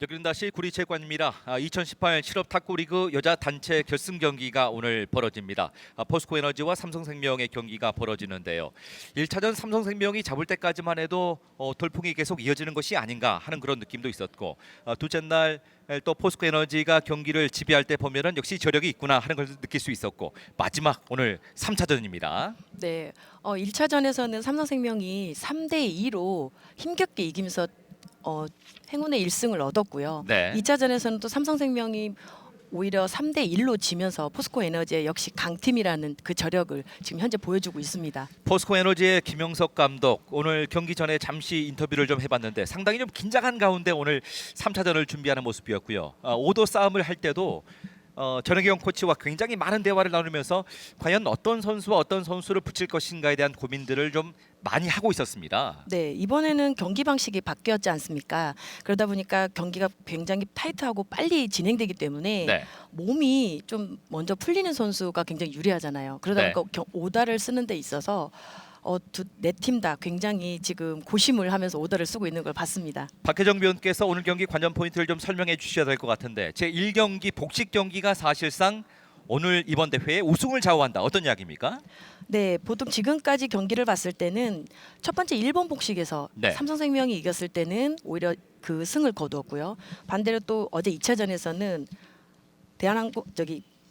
여기는 다시 구리체육관입니다. 2018 실업 탁구리그 여자 단체 결승 경기가 오늘 벌어집니다. 포스코에너지와 삼성생명의 경기가 벌어지는데요. 1차전 삼성생명이 잡을 때까지만 해도 돌풍이 계속 이어지는 것이 아닌가 하는 그런 느낌도 있었고, 둘째 날 또 포스코에너지가 경기를 지배할 때 보면은 역시 저력이 있구나 하는 걸 느낄 수 있었고, 마지막 오늘 3차전입니다. 네, 1차전에서는 삼성생명이 3대2로 힘겹게 이기면서 행운의 1승을 얻었고요. 네. 2차전에서는 또 삼성생명이 오히려 3대1로 지면서 포스코에너지의 역시 강팀이라는 그 저력을 지금 현재 보여주고 있습니다. 포스코에너지의 김영석 감독, 오늘 경기 전에 잠시 인터뷰를 좀 해봤는데 상당히 좀 긴장한 가운데 오늘 3차전을 준비하는 모습이었고요. 오도 싸움을 할 때도 전혜경 코치와 굉장히 많은 대화를 나누면서 과연 어떤 선수와 어떤 선수를 붙일 것인가에 대한 고민들을 좀 많이 하고 있었습니다. 네, 이번에는 경기 방식이 바뀌었지 않습니까? 그러다 보니까 경기가 굉장히 타이트하고 빨리 진행되기 때문에 네. 몸이 좀 먼저 풀리는 선수가 굉장히 유리하잖아요. 그러다 네. 보니까 오다를 쓰는 데 있어서 네 팀 다 굉장히 지금 고심을 하면서 오더를 쓰고 있는 걸 봤습니다. 박혜정 위원께서 오늘 경기 관전 포인트를 좀 설명해 주셔야 될 것 같은데, 제1경기 복식 경기가 사실상 오늘 이번 대회의 우승을 좌우한다. 어떤 이야기입니까? 네, 보통 지금까지 경기를 봤을 때는 첫 번째 일본 복식에서 네. 삼성생명이 이겼을 때는 오히려 그 승을 거두었고요. 반대로 또 어제 2차전에서는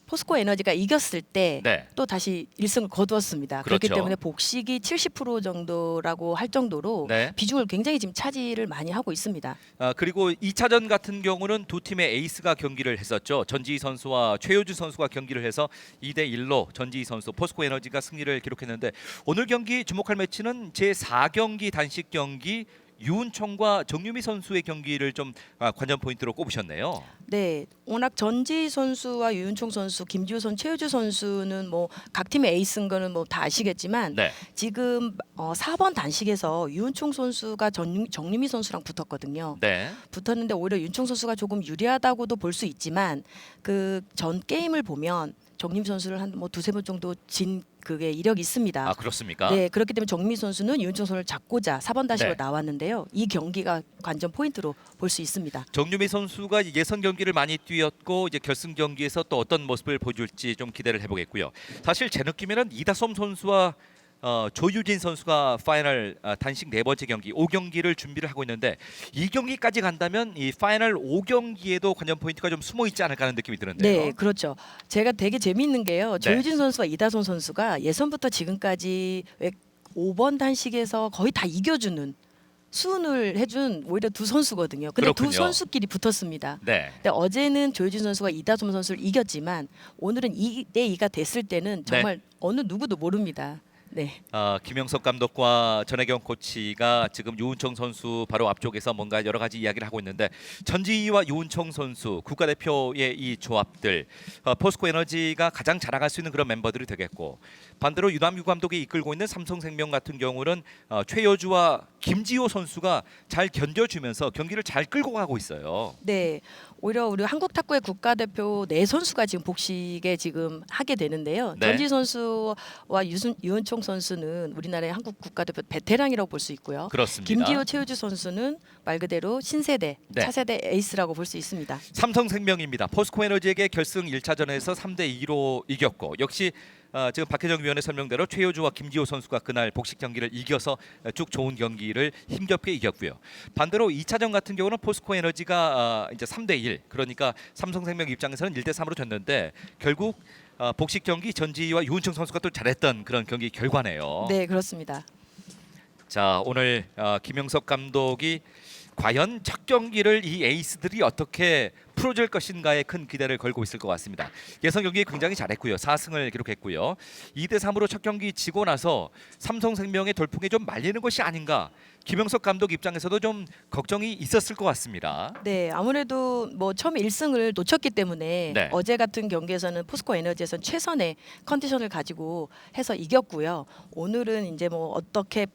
포스코에너지가 이겼을 때 또 네. 다시 1승을 거두었습니다. 그렇기 그렇죠. 때문에 복식이 70% 정도라고 할 정도로 네. 비중을 굉장히 지금 차지를 많이 하고 있습니다. 그리고 2차전 같은 경우는 두 팀의 에이스가 경기를 했었죠. 전지희 선수와 최효주 선수가 경기를 해서 2대1로 전지희 선수 포스코에너지가 승리를 기록했는데, 오늘 경기 주목할 매치는 제4경기 단식 경기 유은총과 정유미 선수의 경기를 좀 관전 포인트로 꼽으셨네요. 네, 워낙 전지 선수와 유윤총 선수, 김지호 선수, 최효주 선수는 뭐 각 팀의 에이스인 거는 뭐 다 아시겠지만 네. 지금 4번 단식에서 유은총 선수가 정유미 선수랑 붙었거든요. 네. 붙었는데 오히려 윤총 선수가 조금 유리하다고도 볼 수 있지만 그 전 게임을 보면 정림 선수를 한 뭐 두세 번 정도 진 그게 이력이 있습니다. 그렇습니까? 네, 그렇기 때문에 정미 선수는 유은총 선수를 잡고자 4번 단식으로 네. 나왔는데요. 이 경기가 관전 포인트로 볼 수 있습니다. 정유미 선수가 예선 경기를 많이 뛰었고 이제 결승 경기에서 또 어떤 모습을 보여줄지 좀 기대를 해보겠고요. 사실 제 느낌에는 이다솜 선수와 조유진 선수가 파이널 단식 네 번째 경기 5경기를 준비를 하고 있는데, 이 경기까지 간다면 이 파이널 5경기에도 관전 포인트가 좀 숨어 있지 않을까 하는 느낌이 드는데요. 네, 그렇죠. 제가 되게 재미있는 게요. 조유진 선수와 이다솜 선수가 예선부터 지금까지 5번 단식에서 거의 다 이겨주는 수훈을 해준 오히려 두 선수거든요. 근데 그렇군요. 두 선수끼리 붙었습니다. 네. 근데 어제는 조유진 선수가 이다솜 선수를 이겼지만 오늘은 2대2가 됐을 때는 정말 어느 누구도 모릅니다. 네. 김영석 감독과 전혜경 코치가 지금 유은총 선수 바로 앞쪽에서 뭔가 여러 가지 이야기를 하고 있는데, 전지희와 유은총 선수 국가대표의 이 조합들, 포스코에너지가 가장 자랑할 수 있는 그런 멤버들이 되겠고, 반대로 유남규 감독이 이끌고 있는 삼성생명 같은 경우는 최여주와 김지호 선수가 잘 견뎌주면서 경기를 잘 끌고 가고 있어요. 네. 오히려 우리 한국 탁구의 국가대표 네 선수가 지금 복식에 지금 하게 되는데요. 네. 전지 선수와 유은총 선수는 우리나라의 한국 국가대표 베테랑이라고 볼 수 있고요. 그렇습니다. 김기호, 최우주 선수는 말 그대로 신세대, 네. 차세대 에이스라고 볼 수 있습니다. 삼성생명입니다. 포스코에너지에게 결승 1차전에서 3대2로 이겼고, 역시 지금 박혜정 위원의 설명대로 최효주와 김지호 선수가 그날 복식 경기를 이겨서 쭉 좋은 경기를 힘겹게 이겼고요. 반대로 2차전 같은 경우는 포스코에너지가 이제 3대1, 그러니까 삼성생명 입장에서는 1대3으로 졌는데, 결국 복식 경기 전지희와 유은총 선수가 또 잘했던 그런 경기 결과네요. 네, 그렇습니다. 자, 오늘 김영석 감독이 과연 첫 경기를 이 에이스들이 어떻게 풀어줄 것인가에 큰 기대를 걸고 있을 것 같습니다. 예선 경기 굉장히 잘했고요. 4승을 기록했고요. 2대 3으로 첫 경기 지고 나서 삼성생명의 돌풍에 좀 말리는 것이 아닌가. 김영석 감독 입장에서도 좀 걱정이 있었을 것 같습니다. 네, 아무래도 뭐 처음에 1승을 놓쳤기 때문에 네. 어제 같은 경기에서는 포스코 에너지에서는 최선의 컨디션을 가지고 해서 이겼고요. 오늘은 이제 뭐 어떻게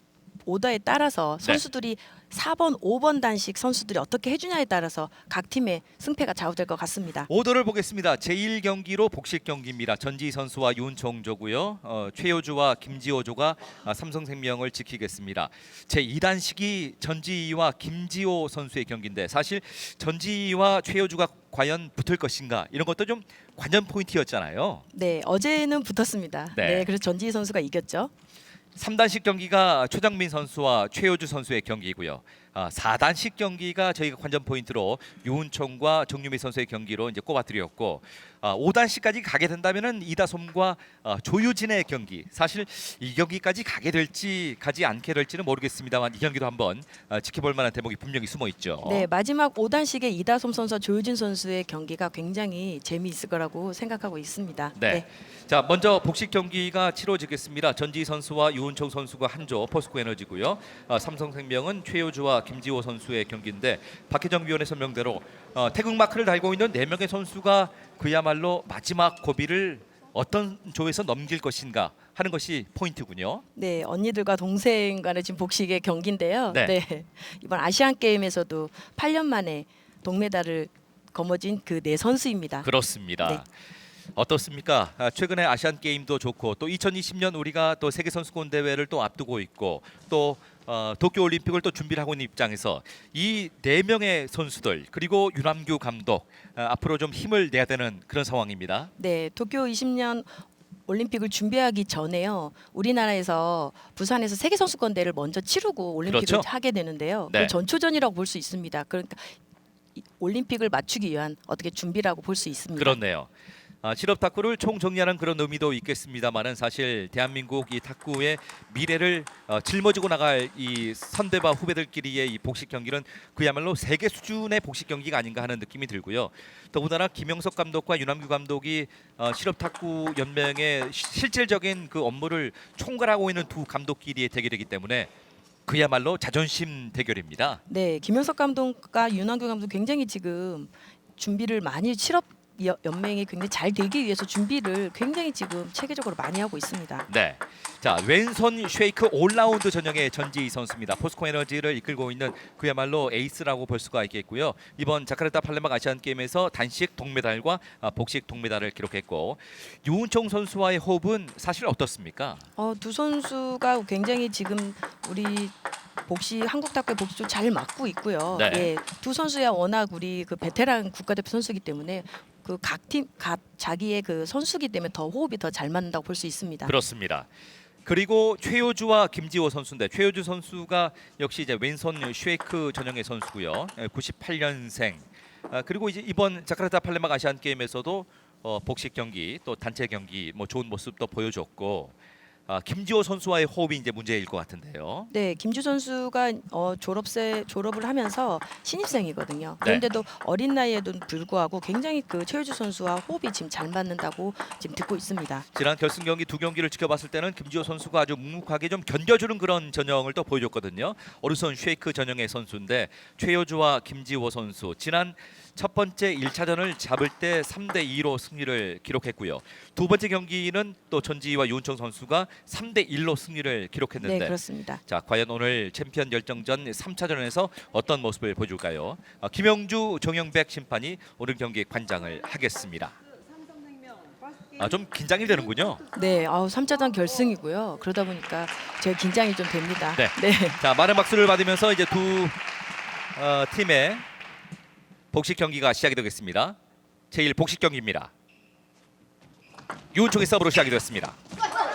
오더에 따라서 네. 선수들이 4번, 5번 단식 선수들이 어떻게 해주냐에 따라서 각 팀의 승패가 좌우될 것 같습니다. 오더를 보겠습니다. 제1경기로 복식 경기입니다. 전지 선수와 윤총조고요. 최효주와 김지호조가 삼성생명을 지키겠습니다. 제2단식이 전지와 김지호 선수의 경기인데 사실 전지와 최효주가 과연 붙을 것인가 이런 것도 좀 관전 포인트였잖아요. 네, 어제는 붙었습니다. 네. 네, 그래서 전지희 선수가 이겼죠. 3단식 경기가 최정민 선수와 최효주 선수의 경기고요. 4단식 경기가 저희가 관전 포인트로 유은총과 정유미 선수의 경기로 이제 꼽아드렸고 5단식까지 가게 된다면은 이다솜과 조유진의 경기. 사실 이 경기까지 가게 될지 가지 않게 될지는 모르겠습니다만 이 경기도 한번 지켜볼 만한 대목이 분명히 숨어 있죠. 네, 마지막 5단식의 이다솜 선수와 조유진 선수의 경기가 굉장히 재미있을 거라고 생각하고 있습니다. 네. 자, 먼저 복식 경기가 치러지겠습니다. 전지 선수와 유은총 선수가 한조 포스코 에너지고요. 삼성생명은 최효주와 김지호 선수의 경기인데 박혜정 위원의 설명대로 태극 마크를 달고 있는 4명의 선수가 그야말로 마지막 고비를 어떤 조에서 넘길 것인가 하는 것이 포인트군요. 네, 언니들과 동생 간의 지금 복식의 경기인데요. 네. 네. 이번 아시안 게임에서도 8년 만에 동메달을 거머쥔 그 네 선수입니다. 그렇습니다. 네. 어떻습니까? 최근에 아시안 게임도 좋고 또 2020년 우리가 또 세계 선수권 대회를 또 앞두고 있고 또 도쿄 올림픽을 또 준비를 하고 있는 입장에서 이 4명의 선수들 그리고 윤남규 감독 앞으로 좀 힘을 내야 되는 그런 상황입니다. 네, 도쿄 20년 올림픽을 준비하기 전에요. 우리나라에서 부산에서 세계 선수권 대회를 먼저 치르고 올림픽을 그렇죠. 하게 되는데요. 네. 그 전초전이라고 볼 수 있습니다. 그러니까 이 올림픽을 맞추기 위한 어떻게 준비라고 볼 수 있습니다. 그렇네요. 실업 탁구를 총정리하는 그런 의미도 있겠습니다만은 사실 대한민국 이 탁구의 미래를 짊어지고 나갈 이 선배와 후배들끼리의 이 복식 경기는 그야말로 세계 수준의 복식 경기가 아닌가 하는 느낌이 들고요. 더군다나 김영석 감독과 윤남규 감독이 실업 탁구 연맹의 실질적인 그 업무를 총괄하고 있는 두 감독끼리의 대결이기 때문에 그야말로 자존심 대결입니다. 네, 김현석 감독과 윤한규 감독 굉장히 지금 준비를 많이 연맹이 굉장히 잘 되기 위해서 준비를 굉장히 지금 체계적으로 많이 하고 있습니다. 네. 자, 왼손 쉐이크 올라운드 전형의 전지희 선수입니다. 포스코 에너지를 이끌고 있는 그야말로 에이스라고 볼 수가 있겠고요. 이번 자카르타 팔렘방 아시안 게임에서 단식 동메달과 복식 동메달을 기록했고 유은총 선수와의 호흡은 사실 어떻습니까? 두 선수가 굉장히 지금 우리 한국 탁구의 복시 좀 잘 맞고 있고요. 네. 예, 두 선수야 워낙 우리 그 베테랑 국가대표 선수이기 때문에 그 각 팀 자기의 그 선수기 때문에 더 호흡이 더 잘 맞는다고 볼 수 있습니다. 그렇습니다. 그리고 최효주와 김지호 선수인데 최효주 선수가 역시 이제 왼손 쉐이크 전형의 선수고요. 98년생. 그리고 이제 이번 자카르타 팔렘방 아시안 게임에서도 복식 경기 또 단체 경기 뭐 좋은 모습도 보여줬고 김지호 선수와의 호흡이 이제 문제일 것 같은데요. 네, 김주 선수가 졸업을 하면서 신입생이거든요. 네. 그런데도 어린 나이에도 불구하고 굉장히 그 최효주 선수와 호흡이 지금 잘 맞는다고 지금 듣고 있습니다. 지난 결승 경기 두 경기를 지켜봤을 때는 김지호 선수가 아주 묵묵하게 좀 견뎌주는 그런 전형을 또 보여줬거든요. 오른손 쉐이크 전형의 선수인데 최효주와 김지호 선수 지난 첫 번째 1차전을 잡을 때 3대2로 승리를 기록했고요. 두 번째 경기는 또 전지희와 유은총 선수가 3대1로 승리를 기록했는데 네, 그렇습니다. 자, 과연 오늘 챔피언 결정전 3차전에서 어떤 모습을 보여줄까요? 김영주, 정영백 심판이 오늘 경기 관장을 하겠습니다. 좀 긴장이 되는군요. 네, 3차전 결승이고요. 그러다 보니까 제가 긴장이 좀 됩니다. 네. 네. 자, 많은 박수를 받으면서 이제 두 팀의 복식 경기가 시작이 되겠습니다. 제1 복식 경기입니다. 유은총의 서브로 시작이 됐습니다.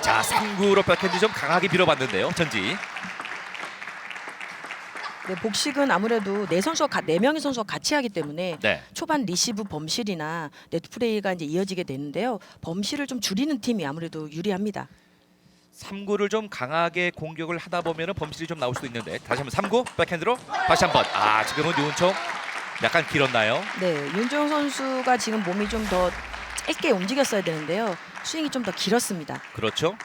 자, 3구로 백핸드 좀 강하게 밀어봤는데요. 전지. 네, 복식은 아무래도 네 명의 선수가 같이 하기 때문에 네. 초반 리시브 범실이나 네트 플레이가 이제 이어지게 되는데요. 범실을 좀 줄이는 팀이 아무래도 유리합니다. 3구를 좀 강하게 공격을 하다 보면은 범실이 좀 나올 수도 있는데 다시 한번 3구 백핸드로 다시 한번 지금은 유은총 약간 길었나요? 네, 윤종 선수가 지금 몸이 좀 더 짧게 움직였어야 되는데요. 스윙이 좀 더 길었습니다. 그렇죠.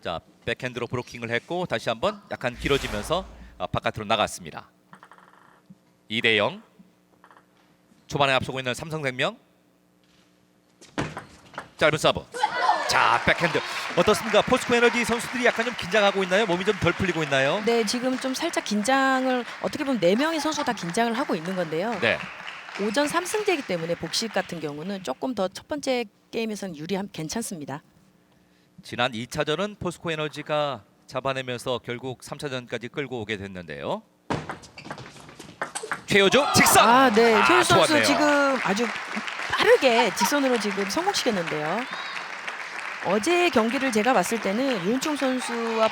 자 백핸드로 브로킹을 했고 다시 한번 약간 길어지면서 바깥으로 나갔습니다. 2대0 초반에 앞서고 있는 삼성생명 짧은 서브. 자 백핸드 어떻습니까? 포스코에너지 선수들이 약간 좀 긴장하고 있나요? 몸이 좀 덜 풀리고 있나요? 네, 지금 좀 살짝 긴장을 어떻게 보면 4명의 선수가 다 긴장을 하고 있는 건데요. 네. 오전 3승제이기 때문에 복식 같은 경우는 조금 더 첫 번째 게임에서는 괜찮습니다. 지난 2차전은 포스코에너지가 잡아내면서 결국 3차전까지 끌고 오게 됐는데요. 최효주 직선. 네, 최효주 선수 좋았네요. 지금 아주 빠르게 직선으로 지금 성공시켰는데요. 어제 경기를 제가 봤을 때는 유은총 선수와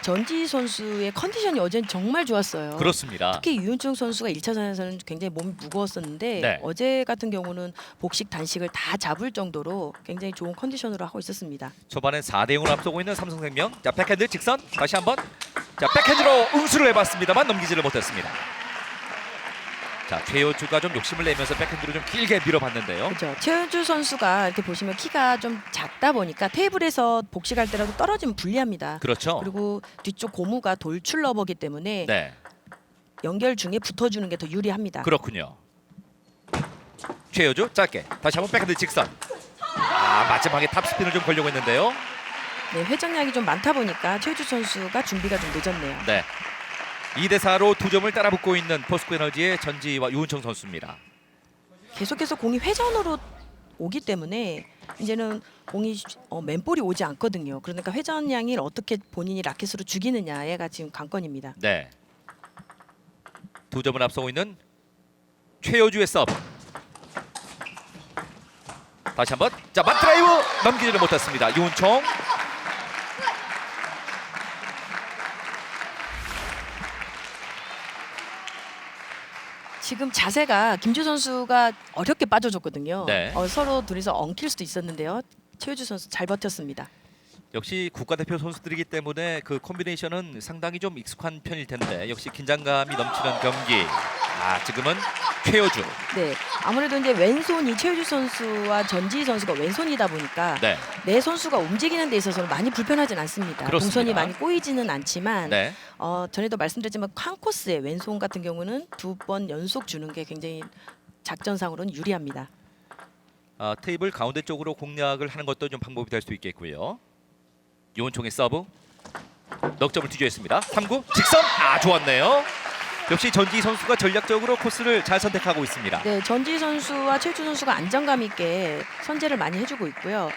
전지 선수의 컨디션이 어제는 정말 좋았어요. 그렇습니다. 특히 유은총 선수가 1차전에서는 굉장히 몸이 무거웠었는데 네. 어제 같은 경우는 복식 단식을 다 잡을 정도로 굉장히 좋은 컨디션으로 하고 있었습니다. 초반에 4대0으로 앞서고 있는 삼성생명. 자 백핸드 직선 다시 한번. 자 백핸드로 응수를 해봤습니다만 넘기지를 못했습니다. 자 최효주가 좀 욕심을 내면서 백핸드로 좀 길게 밀어봤는데요. 그렇죠. 최효주 선수가 이렇게 보시면 키가 좀 작다 보니까 테이블에서 복식할 때라도 떨어지면 불리합니다. 그렇죠. 그리고 뒤쪽 고무가 돌출 러버기 때문에 네 연결 중에 붙어주는 게 더 유리합니다. 그렇군요. 최효주 짧게 다시 한번 백핸드 직선. 마지막에 탑스핀을 좀 걸려고 했는데요. 네, 회전량이 좀 많다 보니까 최효주 선수가 준비가 좀 늦었네요. 네. 2대4로 2점을 따라붙고 있는 포스코에너지의 전지와 유은총 선수입니다. 계속해서 공이 회전으로 오기 때문에 이제는 공이 맨볼이 오지 않거든요. 그러니까 회전량을 어떻게 본인이 라켓으로 죽이느냐가 지금 관건입니다. 네. 2점을 앞서고 있는 최효주의 서브. 다시 한번. 자 맞드라이브 넘기지를 못했습니다. 유은총. 지금 자세가 김주 선수가 어렵게 빠져줬거든요. 네. 서로 둘이서 엉킬 수도 있었는데요. 최효주 선수 잘 버텼습니다. 역시 국가대표 선수들이기 때문에 그 콤비네이션은 상당히 좀 익숙한 편일 텐데 역시 긴장감이 넘치는 경기. 지금은 최효주. 네, 아무래도 이제 왼손이 최효주 선수와 전지 선수가 왼손이다 보니까 네. 내 선수가 움직이는 데 있어서는 많이 불편하진 않습니다. 그렇습니다. 동선이 많이 꼬이지는 않지만 네. 전에도 말씀드렸지만 한 코스에 왼손 같은 경우는 2번 연속 주는 게 굉장히 작전상으로는 유리합니다. 테이블 가운데 쪽으로 공략을 하는 것도 좀 방법이 될 수 있겠고요. 유은총의 서브. 넉점을 뒤져했습니다. 3구 직선. 좋았네요. 역시 전지 선수가 전략적으로 코스를 잘 선택하고 있습니다. 네, 전지 선수와 최효주 선수가 안정감 있게 선제를 많이 해주고 있고요.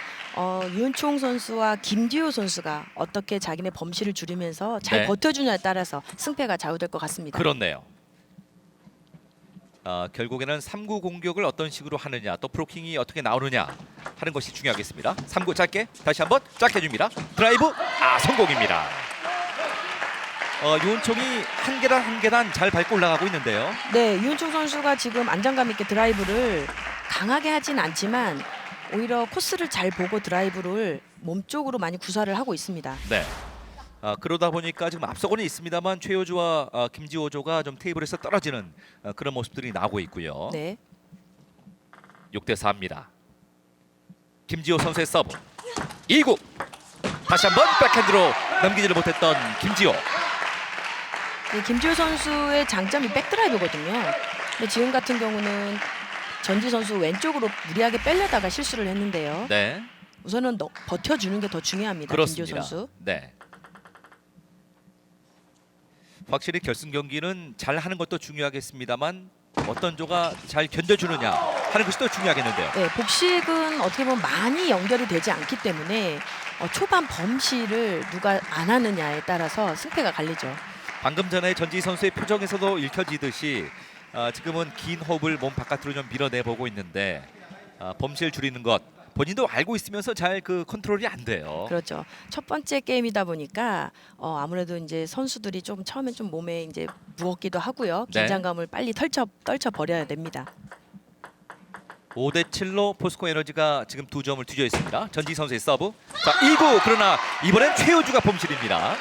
유은총 선수와 김지호 선수가 어떻게 자기네 범실을 줄이면서 잘 네. 버텨주냐에 따라서 승패가 좌우될 것 같습니다. 그렇네요. 결국에는 3구 공격을 어떤 식으로 하느냐 또 프로킹이 어떻게 나오느냐 하는 것이 중요하겠습니다. 3구 짧게 다시 한번 짧게 줍니다. 드라이브 성공입니다. 유은총이 한 계단 한 계단 잘 밟고 올라가고 있는데요. 네, 유은총 선수가 지금 안정감 있게 드라이브를 강하게 하진 않지만 오히려 코스를 잘 보고 드라이브를 몸쪽으로 많이 구사를 하고 있습니다. 네. 그러다 보니까 지금 앞서고는 있습니다만 최효주와 김지호조가 좀 테이블에서 떨어지는 그런 모습들이 나오고 있고요. 네. 6대4입니다. 김지호 선수의 서브. 2구 다시 한번 백핸드로 넘기지를 못했던 김지호. 네, 김지호 선수의 장점이 백드라이브거든요. 근데 지금 같은 경우는 전지 선수 왼쪽으로 무리하게 빼려다가 실수를 했는데요. 네. 우선은 버텨주는 게 더 중요합니다. 그렇습니다. 김지호 선수. 네. 확실히 결승 경기는 잘 하는 것도 중요하겠습니다만 어떤 조가 잘 견뎌주느냐 하는 것이 더 중요하겠는데요. 네, 복식은 어떻게 보면 많이 연결이 되지 않기 때문에 초반 범실을 누가 안 하느냐에 따라서 승패가 갈리죠. 방금 전에 전지 선수의 표정에서도 읽혀지듯이 지금은 긴 호흡을 몸 바깥으로 좀 밀어내보고 있는데 범실 줄이는 것 본인도 알고 있으면서 잘 그 컨트롤이 안 돼요. 그렇죠. 첫 번째 게임이다 보니까 아무래도 이제 선수들이 좀 처음엔 좀 몸에 이제 무겁기도 하고요. 네. 긴장감을 빨리 떨쳐 버려야 됩니다. 5대 7로 포스코 에너지가 지금 2점을 뒤져 있습니다. 전지 선수의 서브. 자, 2구 그러나 이번엔 최효주가 범실입니다.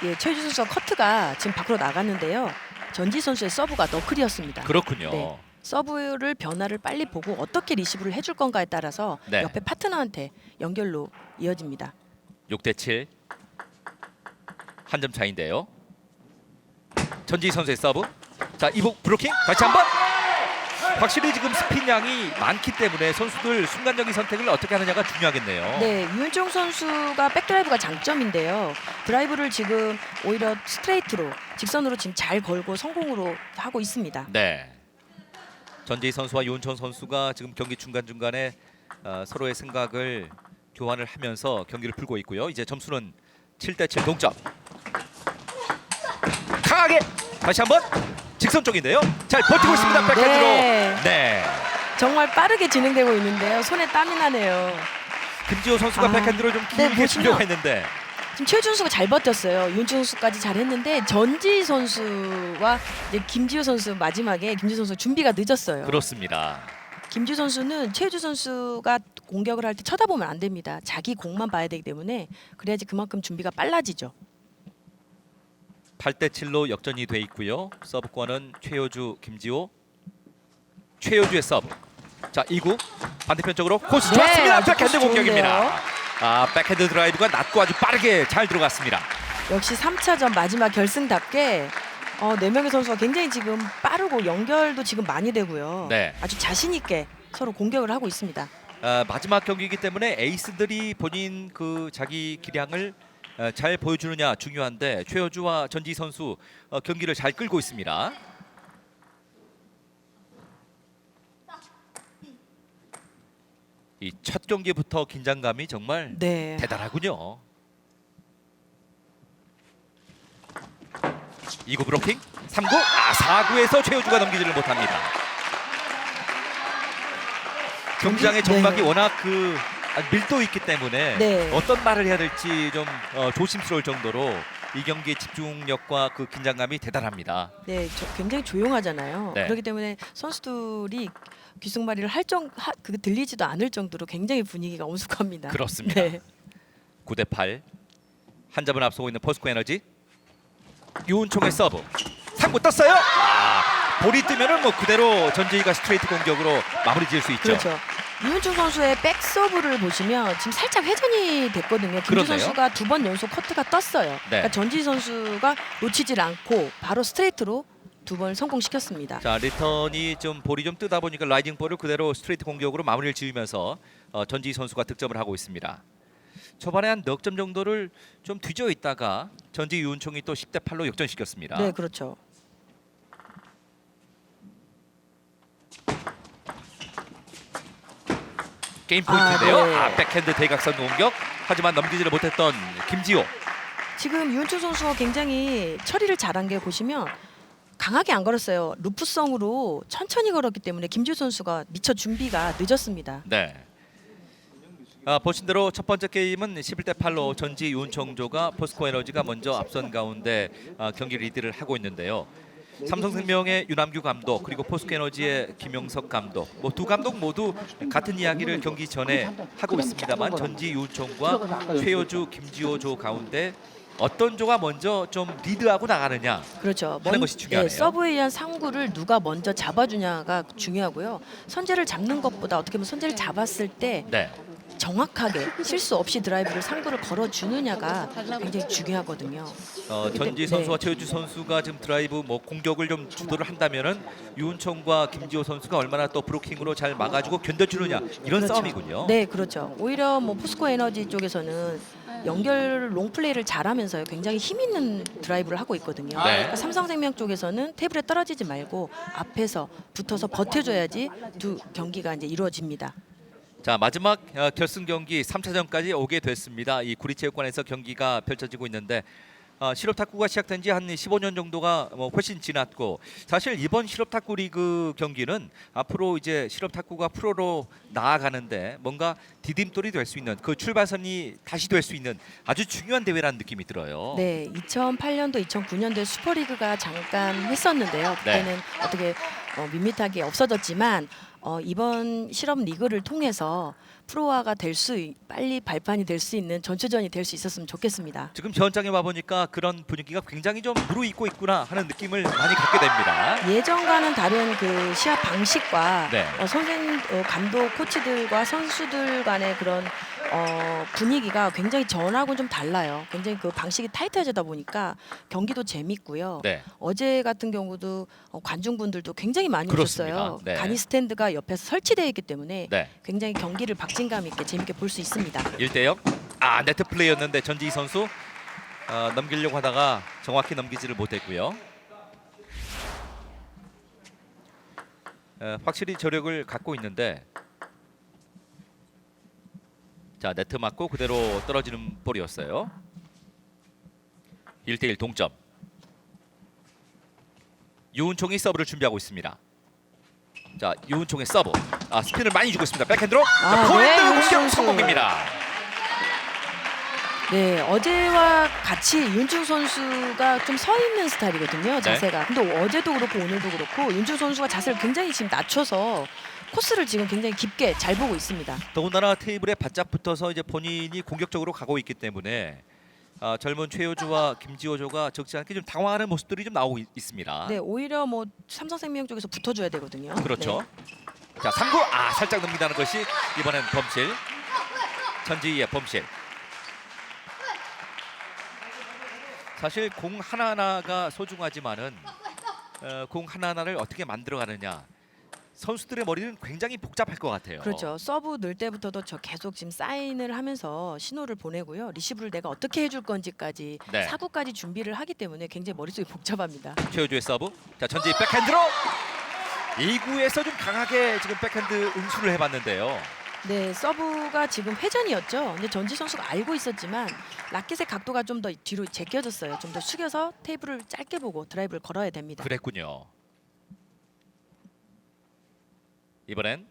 예, 최유주 선수가 커트가 지금 밖으로 나갔는데요. 전지 선수의 서브가 너클이었습니다. 그렇군요. 네. 서브를 변화를 빨리 보고 어떻게 리시브를 해줄 건가에 따라서 네. 옆에 파트너한테 연결로 이어집니다. 6대 7. 한 점 차인데요. 전지 선수의 서브. 자, 이복 브로킹 다시 한번. 확실히 지금 스핀 양이 많기 때문에 선수들 순간적인 선택을 어떻게 하느냐가 중요하겠네요. 네, 유은총 선수가 백드라이브가 장점인데요. 드라이브를 지금 오히려 스트레이트로 직선으로 지금 잘 걸고 성공으로 하고 있습니다. 네. 전재희 선수와 유은천 선수가 지금 경기 중간중간에 서로의 생각을 교환을 하면서 경기를 풀고 있고요. 이제 점수는 7대 7 동점. 강하게 다시 한번 직선 쪽인데요. 잘 버티고 있습니다. 백핸드로. 네. 네. 정말 빠르게 진행되고 있는데요. 손에 땀이 나네요. 김지호 선수가 아, 백핸드로 좀 네, 길게 보시면- 주려고 했는데 지금 최준 선수가 잘 버텼어요. 윤준 선수까지 잘했는데 전지 선수와 이제 김지호 선수 마지막에 김지호 선수 준비가 늦었어요. 그렇습니다. 김지호 선수는 최주 선수가 공격을 할 때 쳐다보면 안 됩니다. 자기 공만 봐야 되기 때문에 그래야지 그만큼 준비가 빨라지죠. 8대 7로 역전이 돼 있고요. 서브권은 최효주, 김지호. 최효주의 서브. 자, 2구 반대편 쪽으로 코스 네, 좋았습니다. 아주 백핸드 코스 공격입니다. 좋은데요. 아, 백핸드 드라이브가 낮고 아주 빠르게 잘 들어갔습니다. 역시 3차전 마지막 결승답게 4명의 선수가 굉장히 지금 빠르고 연결도 지금 많이 되고요. 네. 아주 자신 있게 서로 공격을 하고 있습니다. 마지막 경기이기 때문에 에이스들이 본인 그 자기 기량을 잘 보여주느냐 중요한데 최효주와 전지 선수 경기를 잘 끌고 있습니다. 이 첫 경기부터 긴장감이 정말 네. 대단하군요. 2구 브로킹 3구 4구에서 최효주가 넘기지를 못합니다. 경기장의 정막이 네. 워낙 밀도 있기 때문에 네. 어떤 말을 해야 될지 좀 조심스러울 정도로 이 경기의 집중력과 그 긴장감이 대단합니다. 네, 굉장히 조용하잖아요. 네. 그렇기 때문에 선수들이 귓속말이를 그게 들리지도 않을 정도로 굉장히 분위기가 엄숙합니다. 그렇습니다. 네. 9대 8. 한 점을 앞서고 있는 포스코 에너지. 유은총의 서브. 3구 떴어요. 볼이 뜨면은 뭐 그대로 전재희가 스트레이트 공격으로 마무리 지을 수 있죠. 그렇죠. 이윤중 선수의 백 서브를 보시면 지금 살짝 회전이 됐거든요. 김주 그렇네요. 선수가 2번 연속 커트가 떴어요. 네. 그러니까 전지 선수가 놓치질 않고 바로 스트레이트로 2번 성공시켰습니다. 자, 리턴이 좀 볼이 좀 뜨다 보니까 라이징 볼을 그대로 스트레이트 공격으로 마무리를 지으면서 전지희 선수가 득점을 하고 있습니다. 초반에 한 넉 점 정도를 좀 뒤져 있다가 전지 유은총이 또 10대 8로 역전시켰습니다. 네, 그렇죠. 게임 포인트인데요. 네. 백핸드 대각선 공격. 하지만 넘기지를 못했던 김지호. 지금 이윤중 선수가 굉장히 처리를 잘한 게 보시면 강하게 안 걸었어요. 루프성으로 천천히 걸었기 때문에 김지호 선수가 미처 준비가 늦었습니다. 네. 보신 대로 첫 번째 게임은 11대 8로 전지 유은총조가 포스코 에너지가 먼저 앞선 가운데 경기 리드를 하고 있는데요. 삼성생명의 유남규 감독 그리고 포스코 에너지의 김용석 감독 두 감독 모두 같은 이야기를 경기 전에 하고 있습니다만 전지 유은총과 최효주 김지호 조 가운데 어떤 조가 먼저 좀 리드하고 나가느냐 그렇죠. 하는 것이 중요하네요. 서브에 의한 상구를 누가 먼저 잡아주냐가 중요하고요. 선제를 잡는 것보다 어떻게 보면 선제를 잡았을 때 네. 정확하게 실수 없이 드라이브를 상구를 걸어주느냐가 굉장히 중요하거든요. 전지 선수와 최효주 선수가 지금 드라이브 공격을 좀 주도를 한다면은 유은총과 김지호 선수가 얼마나 또 브로킹으로 잘 막아주고 견뎌주느냐 이런 그렇죠. 싸움이군요. 네, 그렇죠. 오히려 포스코 에너지 쪽에서는 연결 롱플레이를 잘하면서요. 굉장히 힘 있는 드라이브를 하고 있거든요. 네. 그러니까 삼성생명 쪽에서는 테이블에 떨어지지 말고 앞에서 붙어서 버텨줘야지 두 경기가 이제 이루어집니다. 자, 마지막 결승 경기 3차전까지 오게 됐습니다. 이 구리체육관에서 경기가 펼쳐지고 있는데 실업 탁구가 시작된 지 한 15년 정도가 훨씬 지났고 사실 이번 실업 탁구 리그 경기는 앞으로 이제 실업 탁구가 프로로 나아가는데 뭔가 디딤돌이 될 수 있는 그 출발선이 다시 될 수 있는 아주 중요한 대회라는 느낌이 들어요. 네, 2008년도, 2009년도에 슈퍼리그가 잠깐 했었는데요. 그때는 어떻게 밋밋하게 없어졌지만 이번 실업 리그를 통해서 프로화가 될 수 빨리 발판이 될 수 있는 전초전이 될 수 있었으면 좋겠습니다. 지금 현장에 와 보니까 그런 분위기가 굉장히 좀 무르익고 있구나 하는 느낌을 많이 갖게 됩니다. 예전과는 다른 그 시합 방식과 네. 감독 코치들과 선수들 간의 그런 분위기가 굉장히 전하고 좀 달라요. 굉장히 그 방식이 타이트해지다 보니까 경기도 재밌고요. 네. 어제 같은 경우도 관중분들도 굉장히 많이 그렇습니다. 오셨어요. 네. 간이 스탠드가 옆에서 설치되어 있기 때문에 네. 굉장히 경기를 박진감 있게 재밌게 볼 수 있습니다. 1대0. 네트 플레이였는데 전지희 선수 넘기려고 하다가 정확히 넘기지를 못했고요. 확실히 저력을 갖고 있는데 자 네트 맞고 그대로 떨어지는 볼이었어요. 1대1 동점. 유은총이 서브를 준비하고 있습니다. 자 유은총의 서브. 스핀을 많이 주고 있습니다. 백핸드로 포핸드 공격 선수. 성공입니다. 네, 어제와 같이 윤중 선수가 좀 서 있는 스타일이거든요, 자세가. 근데 어제도 그렇고 오늘도 그렇고 윤중 선수가 자세를 굉장히 지금 낮춰서 코스를 지금 굉장히 깊게 잘 보고 있습니다. 더군다나 테이블에 바짝 붙어서 이제 본인이 공격적으로 가고 있기 때문에 젊은 최효주와 김지호조가 적지 않게 좀 당황하는 모습들이 좀 나오고 있습니다. 네, 오히려 뭐 삼성생명 쪽에서 붙어줘야 되거든요. 그렇죠. 네. 자 3구 살짝 넘긴다는 것이 이번엔 범실. 전지희의 범실. 사실 공 하나하나가 소중하지만은 공 하나하나를 어떻게 만들어가느냐 선수들의 머리는 굉장히 복잡할 것 같아요. 그렇죠. 서브 넣을 때부터도 저 계속 지금 사인을 하면서 신호를 보내고요. 리시브를 내가 어떻게 해줄 건지까지 네. 사구까지 준비를 하기 때문에 굉장히 머릿속이 복잡합니다. 최효주의 서브. 자 전지희 백핸드로 2구에서 좀 강하게 지금 백핸드 응수를 해봤는데요. 네, 서브가 지금 회전이었죠. 근데 전지 선수가 알고 있었지만 라켓의 각도가 좀 더 뒤로 제껴졌어요. 좀 더 숙여서 테이블을 짧게 보고 드라이브를 걸어야 됩니다. 그랬군요. 이번엔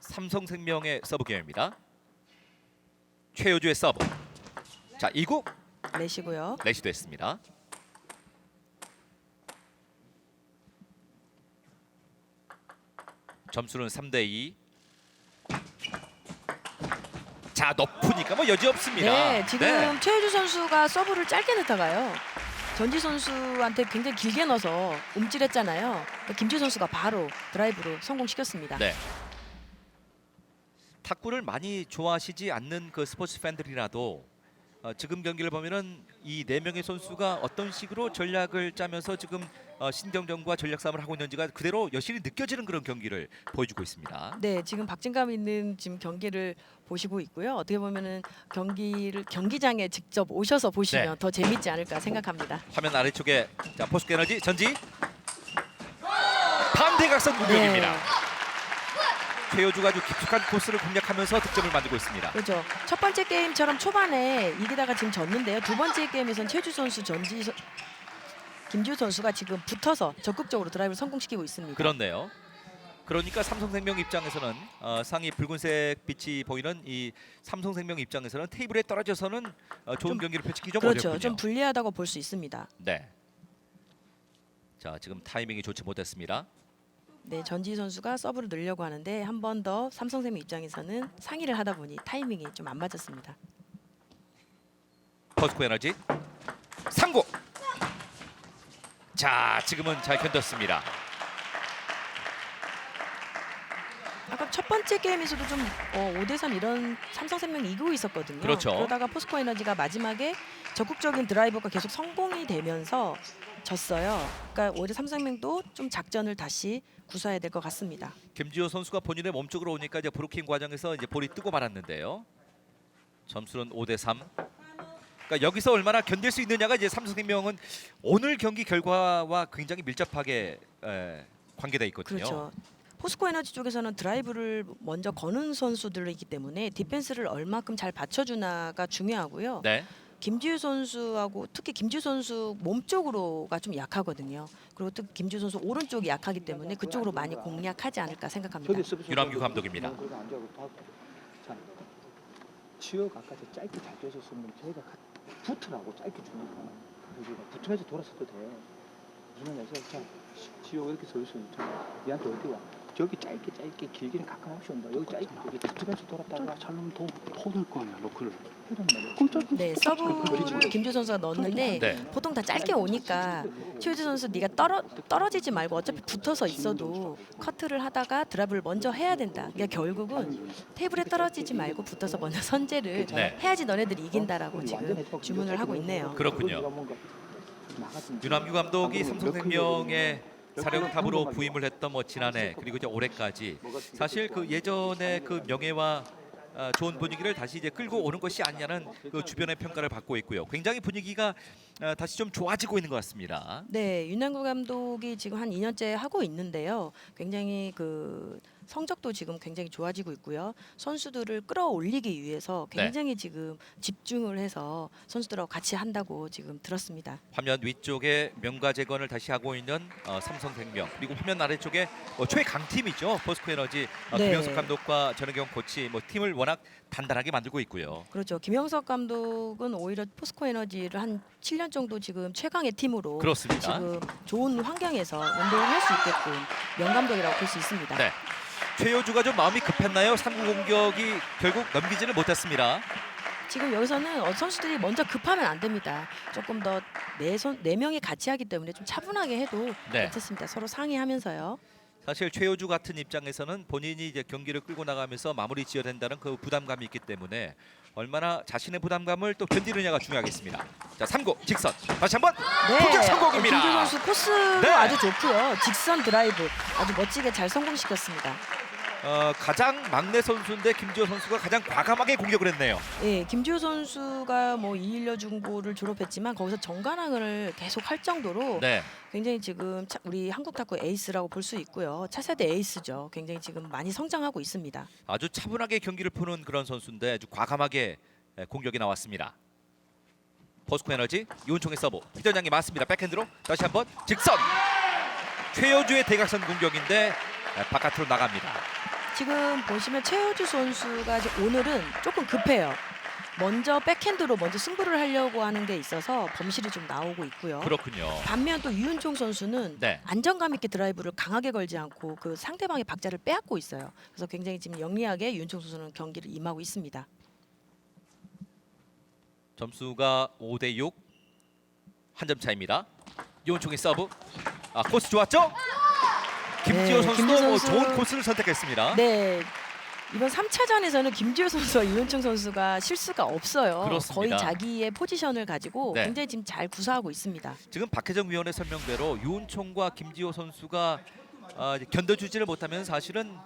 삼성생명의 서브 기회입니다. 최효주의 서브. 자 2구 레시고요. 레시도 했습니다. 점수는 3대2. 자 높으니까 뭐 여지 없습니다. 네, 지금 최효주 선수가 서브를 짧게 넣다가요. 전지 선수한테 굉장히 길게 넣어서 움찔했잖아요. 그러니까 김지우 선수가 바로 드라이브로 성공시켰습니다. 네. 탁구를 많이 좋아하시지 않는 그 스포츠 팬들이라도 지금 경기를 보면은 이 4명의 선수가 어떤 식으로 전략을 짜면서 지금 신경전과 전략 싸움을 하고 있는지가 그대로 여실히 느껴지는 그런 경기를 보여주고 있습니다. 네, 지금 박진감 있는 지금 경기를 보시고 있고요. 어떻게 보면은 경기장에 직접 오셔서 보시면 네. 더 재밌지 않을까 생각합니다. 화면 아래쪽에 자 포스코 에너지 전지 반대각선 공격입니다. 네. 최효주가 아주 깊숙한 코스를 공략하면서 득점을 만들고 있습니다. 그렇죠. 첫 번째 게임처럼 초반에 이기다가 지금 졌는데요. 두 번째 게임에선 최주 선수, 김지우 선수가 지금 붙어서 적극적으로 드라이브를 성공시키고 있습니다. 그렇네요. 그러니까 삼성생명 입장에서는 상이 붉은색 빛이 보이는 이 삼성생명 입장에서는 테이블에 떨어져서는 좋은 경기를 펼치기 좀 그렇죠. 어렵군요. 좀 불리하다고 볼 수 있습니다. 네. 자 지금 타이밍이 좋지 못했습니다. 네, 전지 선수가 서브를 넣으려고 하는데 한 번 더 삼성생명 입장에서는 상의를 하다 보니 타이밍이 좀 안 맞았습니다. 포스코 에너지 3구. 자 지금은 잘 견뎠습니다. 아까 첫 번째 게임에서도 좀 5대3 이런 삼성생명이 이기고 있었거든요. 그렇죠. 그러다가 포스코 에너지가 마지막에 적극적인 드라이버가 계속 성공이 되면서 졌어요. 그러니까 오히려 삼성생명도 좀 작전을 다시 구사해야 될 것 같습니다. 김지호 선수가 본인의 몸쪽으로 오니까 이제 브로킹 과정에서 이제 볼이 뜨고 말았는데요. 점수는 5대3. 그러니까 여기서 얼마나 견딜 수 있느냐가 이제 삼성생명은 오늘 경기 결과와 굉장히 밀접하게 관계돼 있거든요. 그렇죠. 포스코 에너지 쪽에서는 드라이브를 먼저 거는 선수들이기 때문에 디펜스를 얼마큼 잘 받쳐주나가 중요하고요. 네. 김지우 선수하고 특히 김지우 선수 몸 쪽으로가 좀 약하거든요. 그리고 특히 김지우 선수 오른쪽이 약하기 때문에 그쪽으로 많이 공략하지 않을까 생각합니다. 유남규 감독입니다. 자, 지역 아까 저 짧게 잘 뛰었었으면 저희가 붙으라고 짧게 주니까 우리가 붙으면서 돌았어도 돼. 무슨 말이야? 자, 지역 이렇게 서 있으면 얘한테 어디 와? 저기 짧게 길게는 가끔 없이 온다. 여기 짧게 여기 붙으면서 돌았다가 잘르면 더될 거 아니야, 로크를. 이런 말이야. 네, 서브를 김지우 선수가 넣었는데 네. 보통 다 짧게 오니까 최우주 선수 네가 떨어지지 말고 어차피 붙어서 있어도 커트를 하다가 드랍을 먼저 해야 된다. 그러니까 결국은 테이블에 떨어지지 말고 붙어서 먼저 선제를 네. 해야지 너네들이 이긴다라고 지금 주문을 하고 있네요. 그렇군요. 유남규 감독이 삼성생명의 사령탑으로 부임을 했던 뭐 지난해 그리고 이제 올해까지 사실 그 예전의 그 명예와 좋은 분위기를 다시 이제 끌고 오는 것이 아니냐는 그 주변의 평가를 받고 있고요. 굉장히 분위기가 다시 좀 좋아지고 있는 것 같습니다. 네, 윤양구 감독이 지금 한 2년째 하고 있는데요. 굉장히 그 성적도 지금 굉장히 좋아지고 있고요. 선수들을 끌어올리기 위해서 굉장히 지금 집중을 해서 선수들하고 같이 한다고 지금 들었습니다. 화면 위쪽에 명가재건을 다시 하고 있는 삼성생명 그리고 화면 아래쪽에 최강팀이죠. 포스코에너지 네. 김영석 감독과 전혜경 코치 뭐 팀을 워낙 단단하게 만들고 있고요. 그렇죠. 김영석 감독은 오히려 포스코 에너지를 한 7년 정도 지금 최강의 팀으로 그렇습니다. 지금 좋은 환경에서 운동을 할 수 있게끔 명감독이라고 볼 수 있습니다. 네. 최효주가 좀 마음이 급했나요? 3구 공격이 결국 넘기지는 못했습니다. 지금 여기서는 선수들이 먼저 급하면 안 됩니다. 조금 더 네 명이 같이 하기 때문에 좀 차분하게 해도 네. 괜찮습니다. 서로 상의하면서요. 사실 최효주 같은 입장에서는 본인이 이제 경기를 끌고 나가면서 마무리 지어야 된다는 그 부담감이 있기 때문에 얼마나 자신의 부담감을 또 견디느냐가 중요하겠습니다. 자, 3구 직선 다시 한번 공격 성공입니다. 김주 선수 코스도 네. 아주 좋고요. 직선 드라이브 아주 멋지게 잘 성공시켰습니다. 가장 막내 선수인데 김지호 선수가 가장 과감하게 공격을 했네요. 예, 김지호 선수가 뭐 이일여 중고를 졸업했지만 거기서 정관왕을 계속 할 정도로 네. 굉장히 지금 우리 한국 탁구 에이스라고 볼 수 있고요. 차세대 에이스죠. 굉장히 지금 많이 성장하고 있습니다. 아주 차분하게 경기를 푸는 그런 선수인데 아주 과감하게 공격이 나왔습니다. 포스코 에너지 이훈총의 서브 휘전양이 맞습니다. 백핸드로 다시 한번 직선 최효주의 대각선 공격인데 바깥으로 나갑니다. 지금 보시면 최효주 선수가 오늘은 조금 급해요. 먼저 백핸드로 먼저 승부를 하려고 하는 게 있어서 범실이 좀 나오고 있고요. 그렇군요. 반면 또 유은총 선수는 네. 안정감 있게 드라이브를 강하게 걸지 않고 그 상대방의 박자를 빼앗고 있어요. 그래서 굉장히 지금 영리하게 유은총 선수는 경기를 임하고 있습니다. 점수가 5대6 한 점 차입니다. 이훈총의 서브 코스 좋았죠? 김지호 네, 선수도 김지호 뭐 선수. 좋은 코스를 선택했습니다. 네. 이번 3차전에서는 김지호 선수와 유은총 선수가 실수가 없어요. 그렇습니다. 거의 자기의 포지션을 가지고 네. 굉장히 지금 잘 구사하고 있습니다. 지금 박혜정 위원의 설명대로 유은총과 김지호 선수가 이제 견뎌주지를 못하면 사실은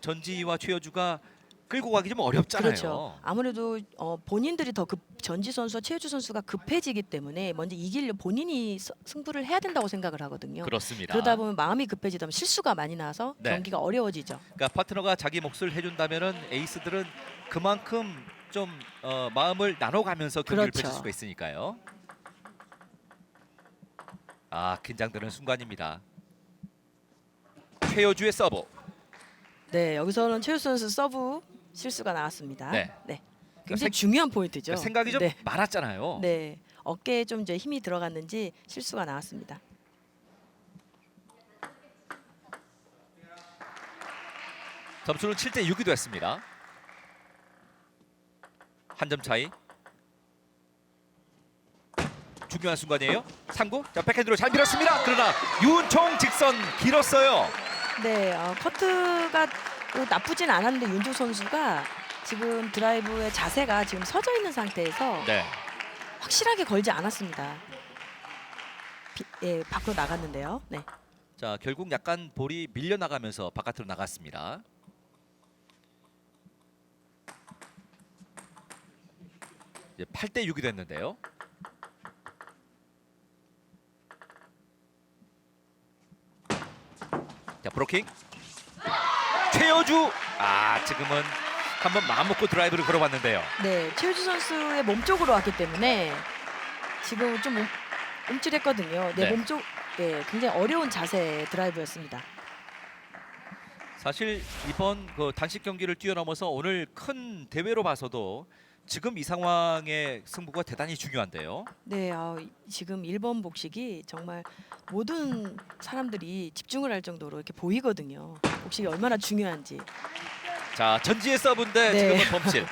전지희와 최효주가 끌고 가기 좀 어렵잖아요. 그렇죠. 아무래도 본인들이 더 전지 선수와 최효주 선수가 급해지기 때문에 먼저 이기려 본인이 승부를 해야 된다고 생각을 하거든요. 그렇습니다. 그러다 보면 마음이 급해지다 보면 실수가 많이 나서 네. 경기가 어려워지죠. 그러니까 파트너가 자기 몫을 해준다면은 에이스들은 그만큼 좀 마음을 나눠가면서 경기를 그렇죠. 펼칠 수가 있으니까요. 긴장되는 순간입니다. 최효주의 서브. 네, 여기서는 최효주 선수 서브 실수가 나왔습니다. 네. 굉장히 중요한 포인트죠. 생각이 좀 네. 많았잖아요. 네, 어깨에 좀 이제 힘이 들어갔는지 실수가 나왔습니다. 점수는 7대6이 됐습니다. 한 점 차이. 중요한 순간이에요. 3구. 자, 백핸드로 잘 밀었습니다. 그러나 유은총 직선 길었어요. 네, 커트가 나쁘진 않았는데 윤종 선수가 지금 드라이브의 자세가 지금 서져 있는 상태에서 네. 확실하게 걸지 않았습니다. 밖으로 나갔는데요. 네. 자, 결국 약간 볼이 밀려 나가면서 바깥으로 나갔습니다. 이제 8대6이 됐는데요. 자, 브로킹. 최효주. 지금은 한번 마음 먹고 드라이브를 걸어봤는데요. 네, 최효주 선수의 몸쪽으로 왔기 때문에 지금 좀 움찔했거든요. 네, 네. 몸쪽, 네, 굉장히 어려운 자세의 드라이브였습니다. 사실 이번 그 단식 경기를 뛰어넘어서 오늘 큰 대회로 봐서도 지금 이 상황의 승부가 대단히 중요한데요. 네, 지금 1번 복식이 정말 모든 사람들이 집중을 할 정도로 이렇게 보이거든요. 복식이 얼마나 중요한지. 자, 전지의 서브인데 네. 지금은 범실.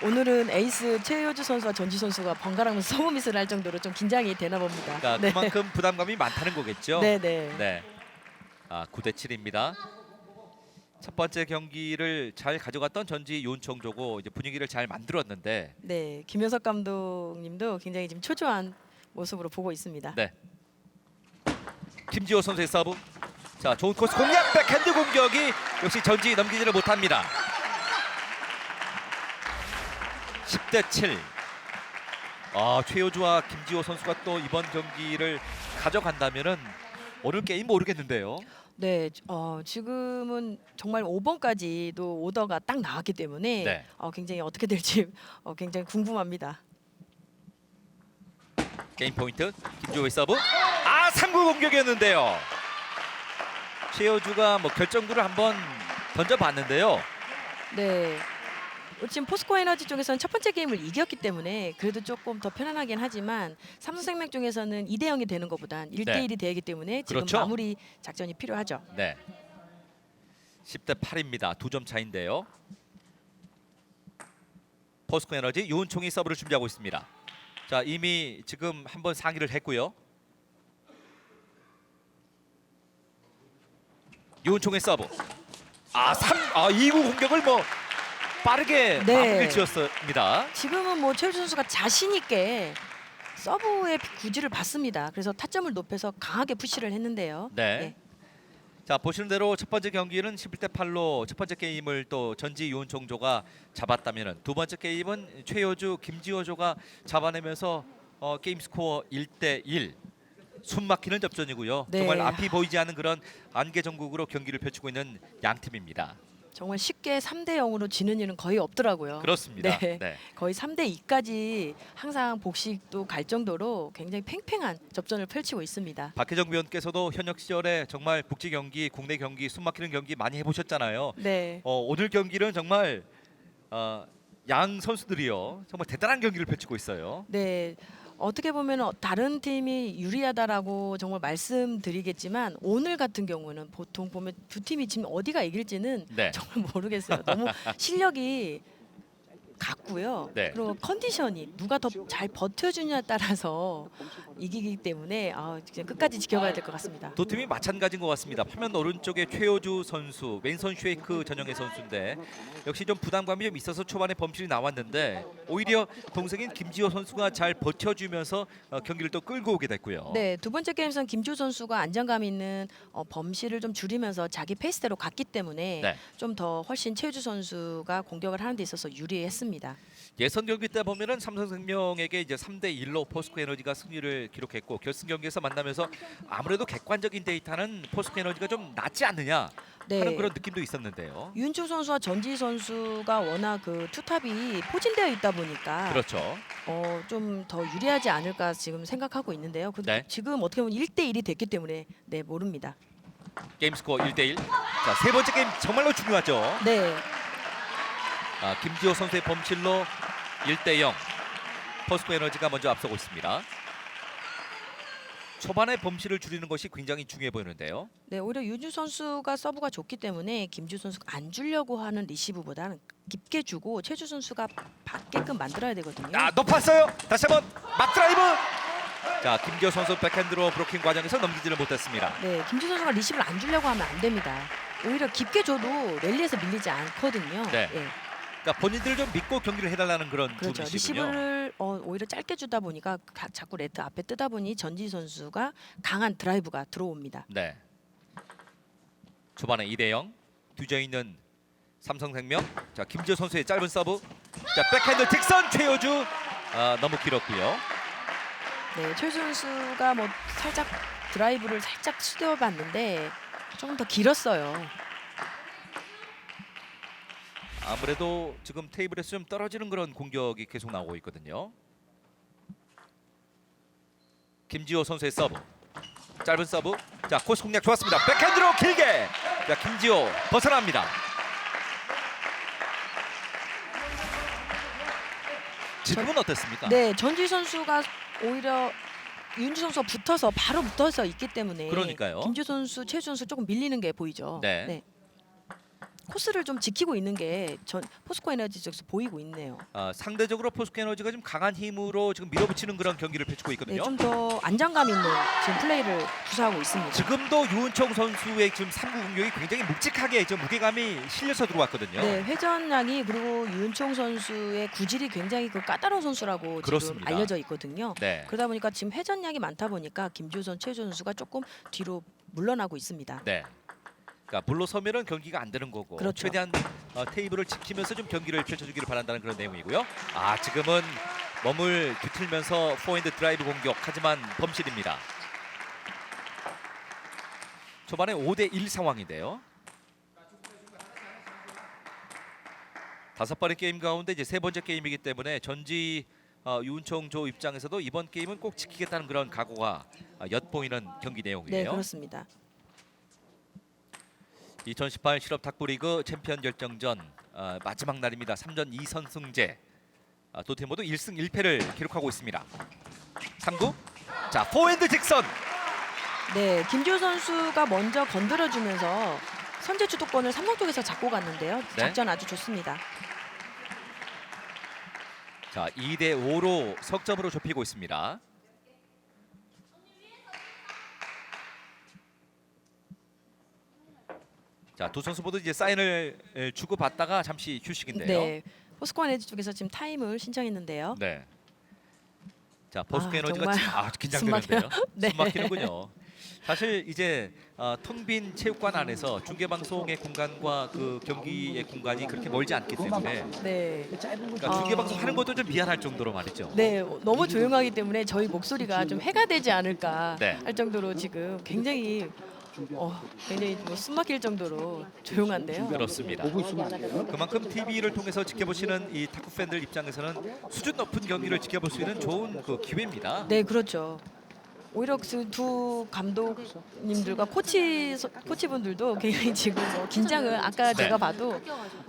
오늘은 에이스 최효주 선수와 전지 선수가 번갈아가면서 서브 미스를 할 정도로 좀 긴장이 되나 봅니다. 그러니까 네. 그만큼 부담감이 많다는 거겠죠. 네, 네. 네. 9대 7입니다. 첫 번째 경기를 잘 가져갔던 전지 윤청조고 이제 분위기를 잘 만들었는데 네, 김효석 감독님도 굉장히 지금 초조한 모습으로 보고 있습니다. 네. 김지호 선수의 서브. 자, 좋은 코스 공략 백핸드 공격이 역시 전지 넘기지를 못합니다. 10대 7. 최효주와 김지호 선수가 또 이번 경기를 가져간다면은 오늘 게임 모르겠는데요. 네, 지금은 정말 5번까지도 오더가 딱 나왔기 때문에 네. 굉장히 어떻게 될지 굉장히 궁금합니다. 게임 포인트 김지호의 서브. 3구 공격이었는데요. 최효주가 뭐 결정구를 한번 던져봤는데요. 네. 지금 포스코 에너지 쪽에서는 첫 번째 게임을 이겼기 때문에 그래도 조금 더 편안하긴 하지만 삼성생명 쪽에서는 2대 0이 되는 것보단 1대 1이 되기 때문에 지금 그렇죠. 마무리 작전이 필요하죠. 네. 10대 8입니다. 2점 차인데요. 포스코 에너지 유은총이 서브를 준비하고 있습니다. 자, 이미 지금 한번 상의를 했고요. 유은총의 서브. 2구 공격을 뭐 빠르게 네. 마무리를 지었습니다. 지금은 뭐 최효주 선수가 자신 있게 서브의 구질을 봤습니다. 그래서 타점을 높여서 강하게 푸시를 했는데요. 네. 자, 보시는 대로 첫 번째 경기는 11대 8로 첫 번째 게임을 또 전지 유은총조가 잡았다면은 두 번째 게임은 최효주 김지호조가 잡아내면서 게임 스코어 1대 1. 숨막히는 접전이고요. 네. 정말 앞이 보이지 않는 그런 안개 전국으로 경기를 펼치고 있는 양 팀입니다. 정말 쉽게 3대 0으로 지는 일은 거의 없더라고요. 그렇습니다. 네. 네. 거의 3대 2까지 항상 복식도 갈 정도로 굉장히 팽팽한 접전을 펼치고 있습니다. 박혜정 위원께서도 현역 시절에 정말 국제 경기, 국내 경기, 숨막히는 경기 많이 해보셨잖아요. 네. 오늘 경기는 정말 양 선수들이요 정말 대단한 경기를 펼치고 있어요. 네. 어떻게 보면 다른 팀이 유리하다라고 정말 말씀드리겠지만 오늘 같은 경우는 보통 보면 두 팀이 지금 어디가 이길지는 네. 정말 모르겠어요. 너무 실력이 같고요. 네. 그리고 컨디션이 누가 더 잘 버텨주냐에 따라서 이기기 때문에 진짜 끝까지 지켜봐야 될 것 같습니다. 두 팀이 마찬가지인 것 같습니다. 화면 오른쪽에 최효주 선수 왼손 쉐이크 전형의 선수인데 역시 좀 부담감이 좀 있어서 초반에 범실이 나왔는데 오히려 동생인 김지호 선수가 잘 버텨주면서 경기를 또 끌고 오게 됐고요. 네, 두 번째 게임에서는 김주 선수가 안정감 있는 범실을 좀 줄이면서 자기 페이스대로 갔기 때문에 네. 좀 더 훨씬 최효주 선수가 공격을 하는 데 있어서 유리했습니다. 예선 경기 때 보면은 삼성생명에게 이제 3대 1로 포스코 에너지가 승리를 기록했고 결승 경기에서 만나면서 아무래도 객관적인 데이터는 포스코 에너지가 좀 낫지 않느냐 하는 그런 느낌도 있었는데요. 윤주 선수와 전지 선수가 워낙 그 투탑이 포진되어 있다 보니까 그렇죠. 좀 더 유리하지 않을까 지금 생각하고 있는데요. 네. 지금 어떻게 보면 1대 1이 됐기 때문에 모릅니다. 게임 스코어 1대 1. 자, 세 번째 게임 정말로 중요하죠. 네. 김지호 선수의 범실로 1대 0. 포스코 에너지가 먼저 앞서고 있습니다. 초반에 범실을 줄이는 것이 굉장히 중요해 보이는데요. 네, 오히려 유주 선수가 서브가 좋기 때문에 김주 선수가 안 주려고 하는 리시브보다는 깊게 주고 최주 선수가 받게끔 만들어야 되거든요. 높았어요. 다시 한번 맞드라이브. 자, 김지호 선수 백핸드로 브로킹 과정에서 넘기지를 못했습니다. 네, 김주 선수가 리시브를 안 주려고 하면 안 됩니다. 오히려 깊게 줘도 랠리에서 밀리지 않거든요. 네. 그러니까 본인들을 좀 믿고 경기를 해달라는 그런 그렇죠. 리시브군요. 리시브를 오히려 짧게 주다 보니까 자꾸 네트 앞에 뜨다 보니 전지 선수가 강한 드라이브가 들어옵니다. 네. 초반에 2대 0 뒤져 있는 삼성생명. 자, 김지호 선수의 짧은 서브. 자, 백핸드 직선 최효주. 너무 길었고요. 네, 최 선수가 뭐 살짝 드라이브를 살짝 시도해봤는데 조금 더 길었어요. 아무래도 지금 테이블에서 좀 떨어지는 그런 공격이 계속 나오고 있거든요. 김지호 선수의 서브. 짧은 서브. 자, 코스 공략 좋았습니다. 백핸드로 길게. 자, 김지호 벗어납니다. 지금은 어땠습니까? 네, 전지 선수가 오히려 윤주 선수가 바로 붙어서 있기 때문에 그러니까요. 김주 선수, 최주 선수 조금 밀리는 게 보이죠. 네. 코스를 좀 지키고 있는 게 전 포스코 에너지 쪽에서 보이고 있네요. 상대적으로 포스코 에너지가 좀 강한 힘으로 지금 밀어붙이는 그런 경기를 펼치고 네, 있거든요. 좀 더 안정감 있는 지금 플레이를 구사하고 있습니다. 지금도 유은총 선수의 지금 3구 공격이 굉장히 묵직하게 좀 무게감이 실려서 들어왔거든요. 네, 회전량이 그리고 유은총 선수의 구질이 굉장히 그 까다로운 선수라고 그렇습니다. 지금 알려져 있거든요. 네. 그러다 보니까 지금 회전량이 많다 보니까 김주선, 최주 선수가 조금 뒤로 물러나고 있습니다. 네. 그러니까 물러서면은 경기가 안 되는 거고 그렇죠. 최대한 테이블을 지키면서 좀 경기를 펼쳐주기를 바란다는 그런 내용이고요. 지금은 몸을 뒤틀면서 포핸드 드라이브 공격 하지만 범실입니다. 초반에 5대1 상황인데요. 5번의 게임 가운데 이제 3번째 게임이기 때문에 전지 유은총 조 입장에서도 이번 게임은 꼭 지키겠다는 그런 각오가 엿보이는 경기 내용이에요. 네, 그렇습니다. 2018 실업 탁구리그 챔피언 결정전 마지막 날입니다. 3전 2선승제. 두 팀 모두 1승 1패를 기록하고 있습니다. 3구. 자, 포핸드 직선. 네, 김지호 선수가 먼저 건드려주면서 선제 주도권을 삼성 쪽에서 잡고 갔는데요. 네. 작전 아주 좋습니다. 자, 2대5로 석점으로 좁히고 있습니다. 자, 두 선수 모두 이제 사인을 주고 받다가 잠시 휴식인데요. 네, 포스코 에너지 쪽에서 지금 타임을 신청했는데요. 네. 자, 포스코 에너지가 정말 지금 긴장되는데요. 네. 숨 막히는군요. 사실 이제 텅 빈 체육관 안에서 중계 방송의 공간과 그 경기의 공간이 그렇게 멀지 않기 때문에 네, 그러니까 중계 방송 하는 것도 좀 미안할 정도로 말이죠. 네, 너무 조용하기 때문에 저희 목소리가 좀 해가 되지 않을까 네. 할 정도로 지금 굉장히 뭐 숨막힐 정도로 조용한데요. 그렇습니다. 보고 있으면 안 돼요. 그만큼 TV를 통해서 지켜보시는 이 탁구 팬들 입장에서는 수준 높은 경기를 지켜볼 수 있는 좋은 그 기회입니다. 네, 그렇죠. 오히려 그 두 감독님들과 코치분들도 굉장히 지금 긴장을 아까 제가 봐도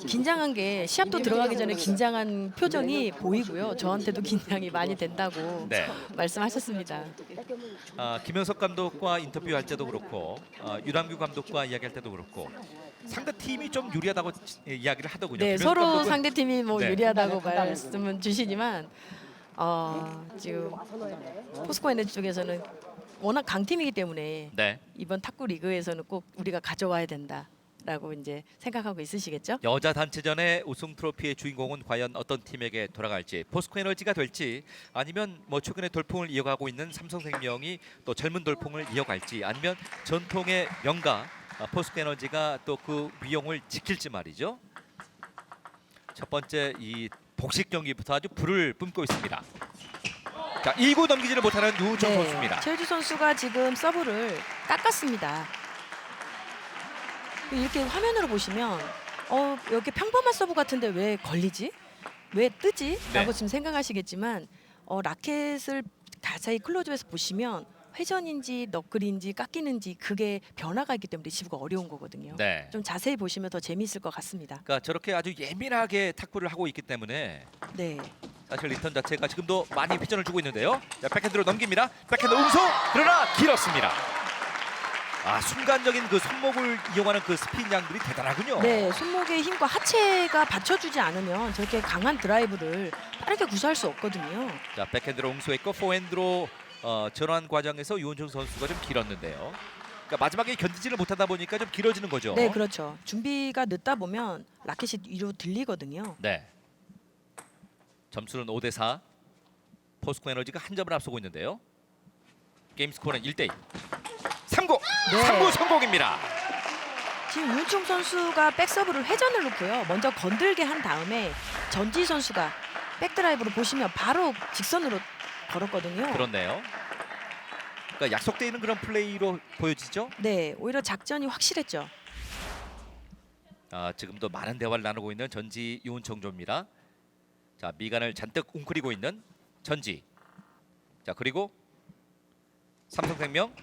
긴장한 게 시합도 들어가기 전에 긴장한 표정이 보이고요. 저한테도 긴장이 많이 된다고 네. 말씀하셨습니다. 김영석 감독과 인터뷰할 때도 그렇고 유람규 감독과 이야기할 때도 그렇고 상대 팀이 좀 유리하다고 이야기를 하더군요. 네, 김영석 서로 감독은 상대 팀이 뭐 네. 유리하다고 말씀은 주시지만 지금 포스코 에너지 쪽에서는 워낙 강팀이기 때문에 네. 이번 탁구 리그에서는 꼭 우리가 가져와야 된다라고 이제 생각하고 있으시겠죠? 여자 단체전의 우승 트로피의 주인공은 과연 어떤 팀에게 돌아갈지 포스코 에너지가 될지 아니면 뭐 최근에 돌풍을 이어가고 있는 삼성생명이 또 젊은 돌풍을 이어갈지 아니면 전통의 명가 포스코 에너지가 또 그 위용을 지킬지 말이죠. 첫 번째 이 복식 경기부터 아주 불을 뿜고 있습니다. 자, 2구 넘기지를 못하는 유우청 선수입니다. 최주 선수가 지금 서브를 깎았습니다. 이렇게 화면으로 보시면 이렇게 평범한 서브 같은데 왜 걸리지? 왜 뜨지? 라고 네. 지금 생각하시겠지만 라켓을 자세히 클로즈에서 보시면 회전인지 너클인지 깎이는지 그게 변화가 있기 때문에 리시브가 어려운 거거든요. 네. 좀 자세히 보시면 더 재미있을 것 같습니다. 그러니까 저렇게 아주 예민하게 탁구를 하고 있기 때문에 네. 사실 리턴 자체가 지금도 많이 회전을 주고 있는데요. 자, 백핸드로 넘깁니다. 백핸드 웅소 그러나 길었습니다. 순간적인 그 손목을 이용하는 그 스핀 양들이 대단하군요. 네, 손목의 힘과 하체가 받쳐주지 않으면 저렇게 강한 드라이브를 빠르게 구사할 수 없거든요. 자, 백핸드로 웅소했고 포핸드로 전환 과정에서 유원중 선수가 좀 길었는데요. 그러니까 마지막에 견디지를 못하다 보니까 좀 길어지는 거죠. 네, 그렇죠. 준비가 늦다 보면 라켓이 위로 들리거든요. 네. 점수는 5대4. 포스코 에너지가 한 점을 앞서고 있는데요. 게임 스코어는 1대2. 3구! 네. 3구 성공입니다. 지금 윤총 선수가 백서브를 회전을 놓고요. 먼저 건들게 한 다음에 전지 선수가 백드라이브로 보시면 바로 직선으로 걸었거든요. 그렇네요. 그러니까 약속되어 있는 그런 플레이로 보여지죠. 네, 오히려 작전이 확실했죠. 지금도 많은 대화를 나누고 있는 전지 유은총조입니다. 자, 미간을 잔뜩 웅크리고 있는 전지. 자, 그리고 삼성생명.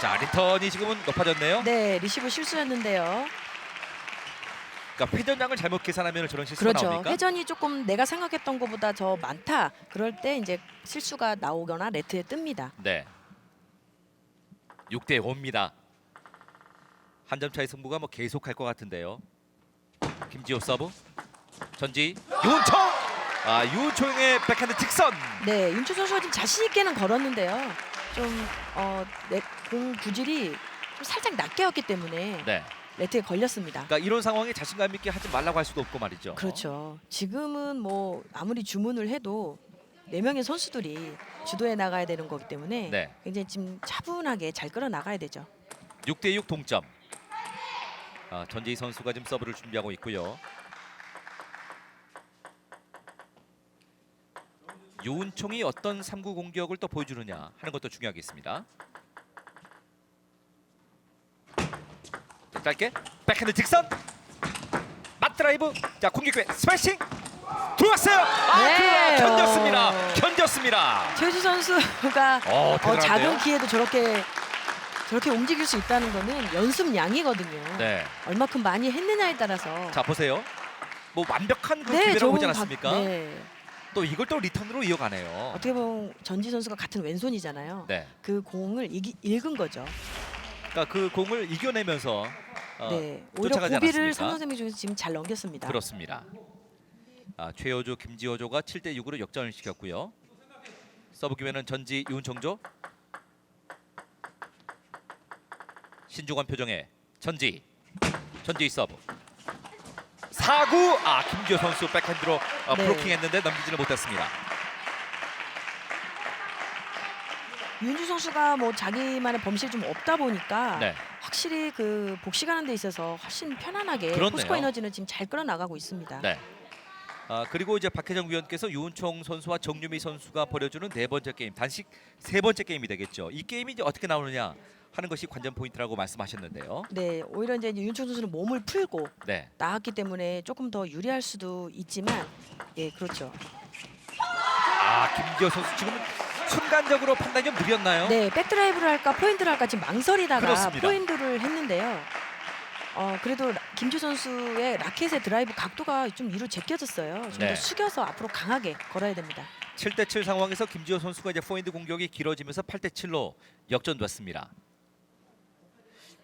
자, 리턴이 지금은 높아졌네요. 네, 리시브 실수였는데요. 그러니까 회전량을 잘못 계산하면 저런 실수가 그렇죠. 나옵니까? 회전이 조금 내가 생각했던 것보다 더 많다. 그럴 때 이제 실수가 나오거나 네트에 뜹니다. 네. 6대 5입니다. 한 점 차의 승부가 뭐 계속할 것 같은데요. 김지호 서브. 전지 유은총. 유은총의 백핸드 직선. 네, 윤초 선수가 지금 자신 있게는 걸었는데요. 좀 공 구질이 좀 살짝 낮게 왔기 때문에 네. 네트에 걸렸습니다. 그러니까 이런 상황에 자신감 있게 하지 말라고 할 수도 없고 말이죠. 그렇죠. 지금은 뭐 아무리 주문을 해도 4명의 선수들이 주도해 나가야 되는 거기 때문에 네. 굉장히 지금 차분하게 잘 끌어 나가야 되죠. 6대 6 동점. 전지희 선수가 지금 서브를 준비하고 있고요. 유은총이 어떤 3구 공격을 또 보여주느냐 하는 것도 중요하겠습니다. 자, 짧게 백핸드 직선 맞드라이브. 자, 공격 후에 스매싱 들어왔어요. 네. 그러나 견뎠습니다. 최우주 선수가 대단한데요? 작은 기회도 저렇게 움직일 수 있다는 거는 연습량이거든요. 네. 얼마큼 많이 했느냐에 따라서. 자, 보세요. 뭐 완벽한 그 기회라고 보지 않았습니까? 네. 또 이걸 또 리턴으로 이어가네요. 어떻게 보면 전지 선수가 같은 왼손이잖아요. 네. 그 공을 읽은 거죠. 그러니까 그 공을 이겨내면서 네. 오히려 쫓아가지 고비를 않았습니까? 삼성생명 중에서 지금 잘 넘겼습니다. 그렇습니다. 최효주, 김지호조가 7대 6으로 역전을 시켰고요. 서브 기회는 전지 유은총조. 신중한 표정의 전지 서브. 4구. 김지호 선수 백핸드로 네. 블로킹했는데 넘기지는 못했습니다. 윤주 선수가 뭐 자기만의 범실이 좀 없다 보니까 네. 확실히 그 복식하는 데 있어서 훨씬 편안하게 그렇네요. 포스코 에너지는 지금 잘 끌어나가고 있습니다. 네. 그리고 이제 박혜정 위원께서 유은총 선수와 정유미 선수가 벌여주는 4번째 게임, 단식 3번째 게임이 되겠죠. 이 게임이 이제 어떻게 나오느냐 하는 것이 관전 포인트라고 말씀하셨는데요. 네, 오히려 이제 윤총 선수는 몸을 풀고 네. 나왔기 때문에 조금 더 유리할 수도 있지만, 예, 그렇죠. 김지호 선수 지금 순간적으로 판단이 좀 느렸나요? 네, 백드라이브를 할까 포인트를 할까 지금 망설이다가 그렇습니다. 포인트를 했는데요. 그래도 김주 선수의 라켓의 드라이브 각도가 좀 위로 제껴졌어요. 좀 네. 더 숙여서 앞으로 강하게 걸어야 됩니다. 7대 7 상황에서 김지호 선수가 이제 포인트 공격이 길어지면서 8대 7로 역전됐습니다.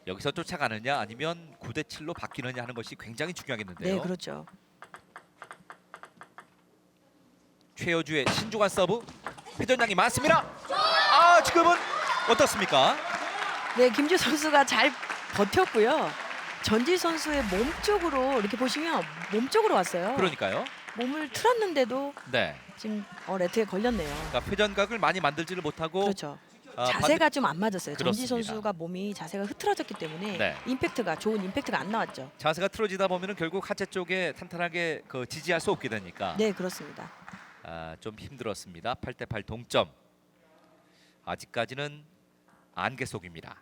여기서 쫓아가느냐 아니면 9대 7로 바뀌느냐 하는 것이 굉장히 중요하겠는데요. 네, 그렇죠. 최효주의 신중한 서브. 회전량이 많습니다. 지금은 어떻습니까? 네, 김주 선수가 잘 버텼고요. 전지 선수의 몸 쪽으로 이렇게 보시면 몸 쪽으로 왔어요. 그러니까요. 몸을 틀었는데도 네. 지금 레트에 걸렸네요. 그러니까 회전각을 많이 만들지를 못하고 그렇죠. 자세가 좀 안 맞았어요. 전지 그렇습니다. 선수가 몸이 자세가 흐트러졌기 때문에 네. 좋은 임팩트가 안 나왔죠. 자세가 틀어지다 보면은 결국 하체 쪽에 탄탄하게 지지할 수 없게 되니까 네, 그렇습니다. 좀 힘들었습니다. 8대 8 동점. 아직까지는 안개 속입니다.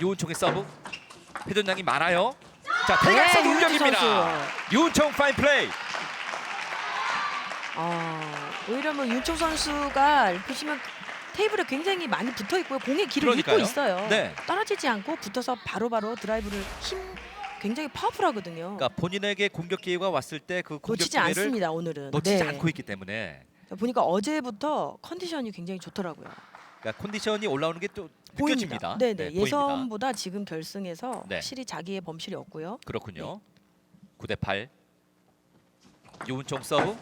유은총의 서브. 회전량이 많아요. 자, 대각선 네, 공격입니다. 윤주 유은총 파인 플레이. 오히려 뭐 윤총 선수가 보시면 테이블에 굉장히 많이 붙어 있고요. 공에 길을 그러니까요. 잇고 있어요. 네. 떨어지지 않고 붙어서 바로바로 드라이브를 굉장히 파워풀하거든요. 그러니까 본인에게 공격 기회가 왔을 때 그 공격 놓치지 기회를 않습니다. 오늘은. 놓치지 네. 않고 있기 때문에 보니까 어제부터 컨디션이 굉장히 좋더라고요. 그러니까 컨디션이 올라오는 게 또 보입니다. 느껴집니다. 네네. 보입니다. 예선보다 지금 결승에서 네. 확실히 자기의 범실이 없고요. 그렇군요. 9대 8. 유은총 서브.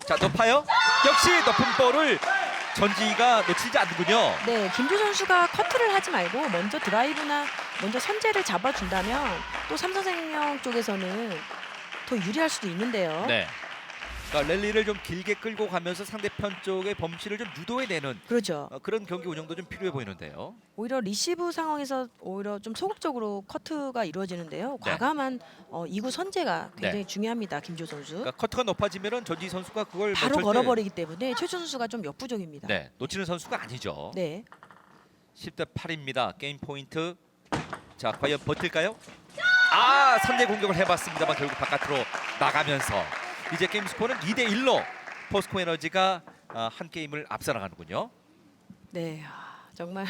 자, 높아요. 역시 높은 볼을 전지가 놓치지 않는군요. 네, 김주 선수가 커트를 하지 말고 먼저 드라이브나 먼저 선제를 잡아준다면 또 삼성생명 쪽에서는 더 유리할 수도 있는데요. 네. 그러니까 랠리를 좀 길게 끌고 가면서 상대편 쪽의 범실을 좀 유도해내는 그렇죠. 그런 경기 운영도 좀 필요해 보이는데요. 오히려 리시브 상황에서 오히려 좀 소극적으로 커트가 이루어지는데요. 네. 과감한 2구 선제가 굉장히 중요합니다. 김지호 선수. 그러니까 커트가 높아지면은 전지 선수가 그걸 바로 절대, 걸어버리기 때문에 최준 선수가 좀 역부족입니다. 네, 놓치는 선수가 아니죠. 네. 10대 8입니다. 게임 포인트. 자, 과연 버틸까요? 아, 선제 공격을 해봤습니다만 결국 바깥으로 나가면서 이제 게임 스코어는 2대 1로 포스코 에너지가 한 게임을 앞서 나가는군요. 네. 정말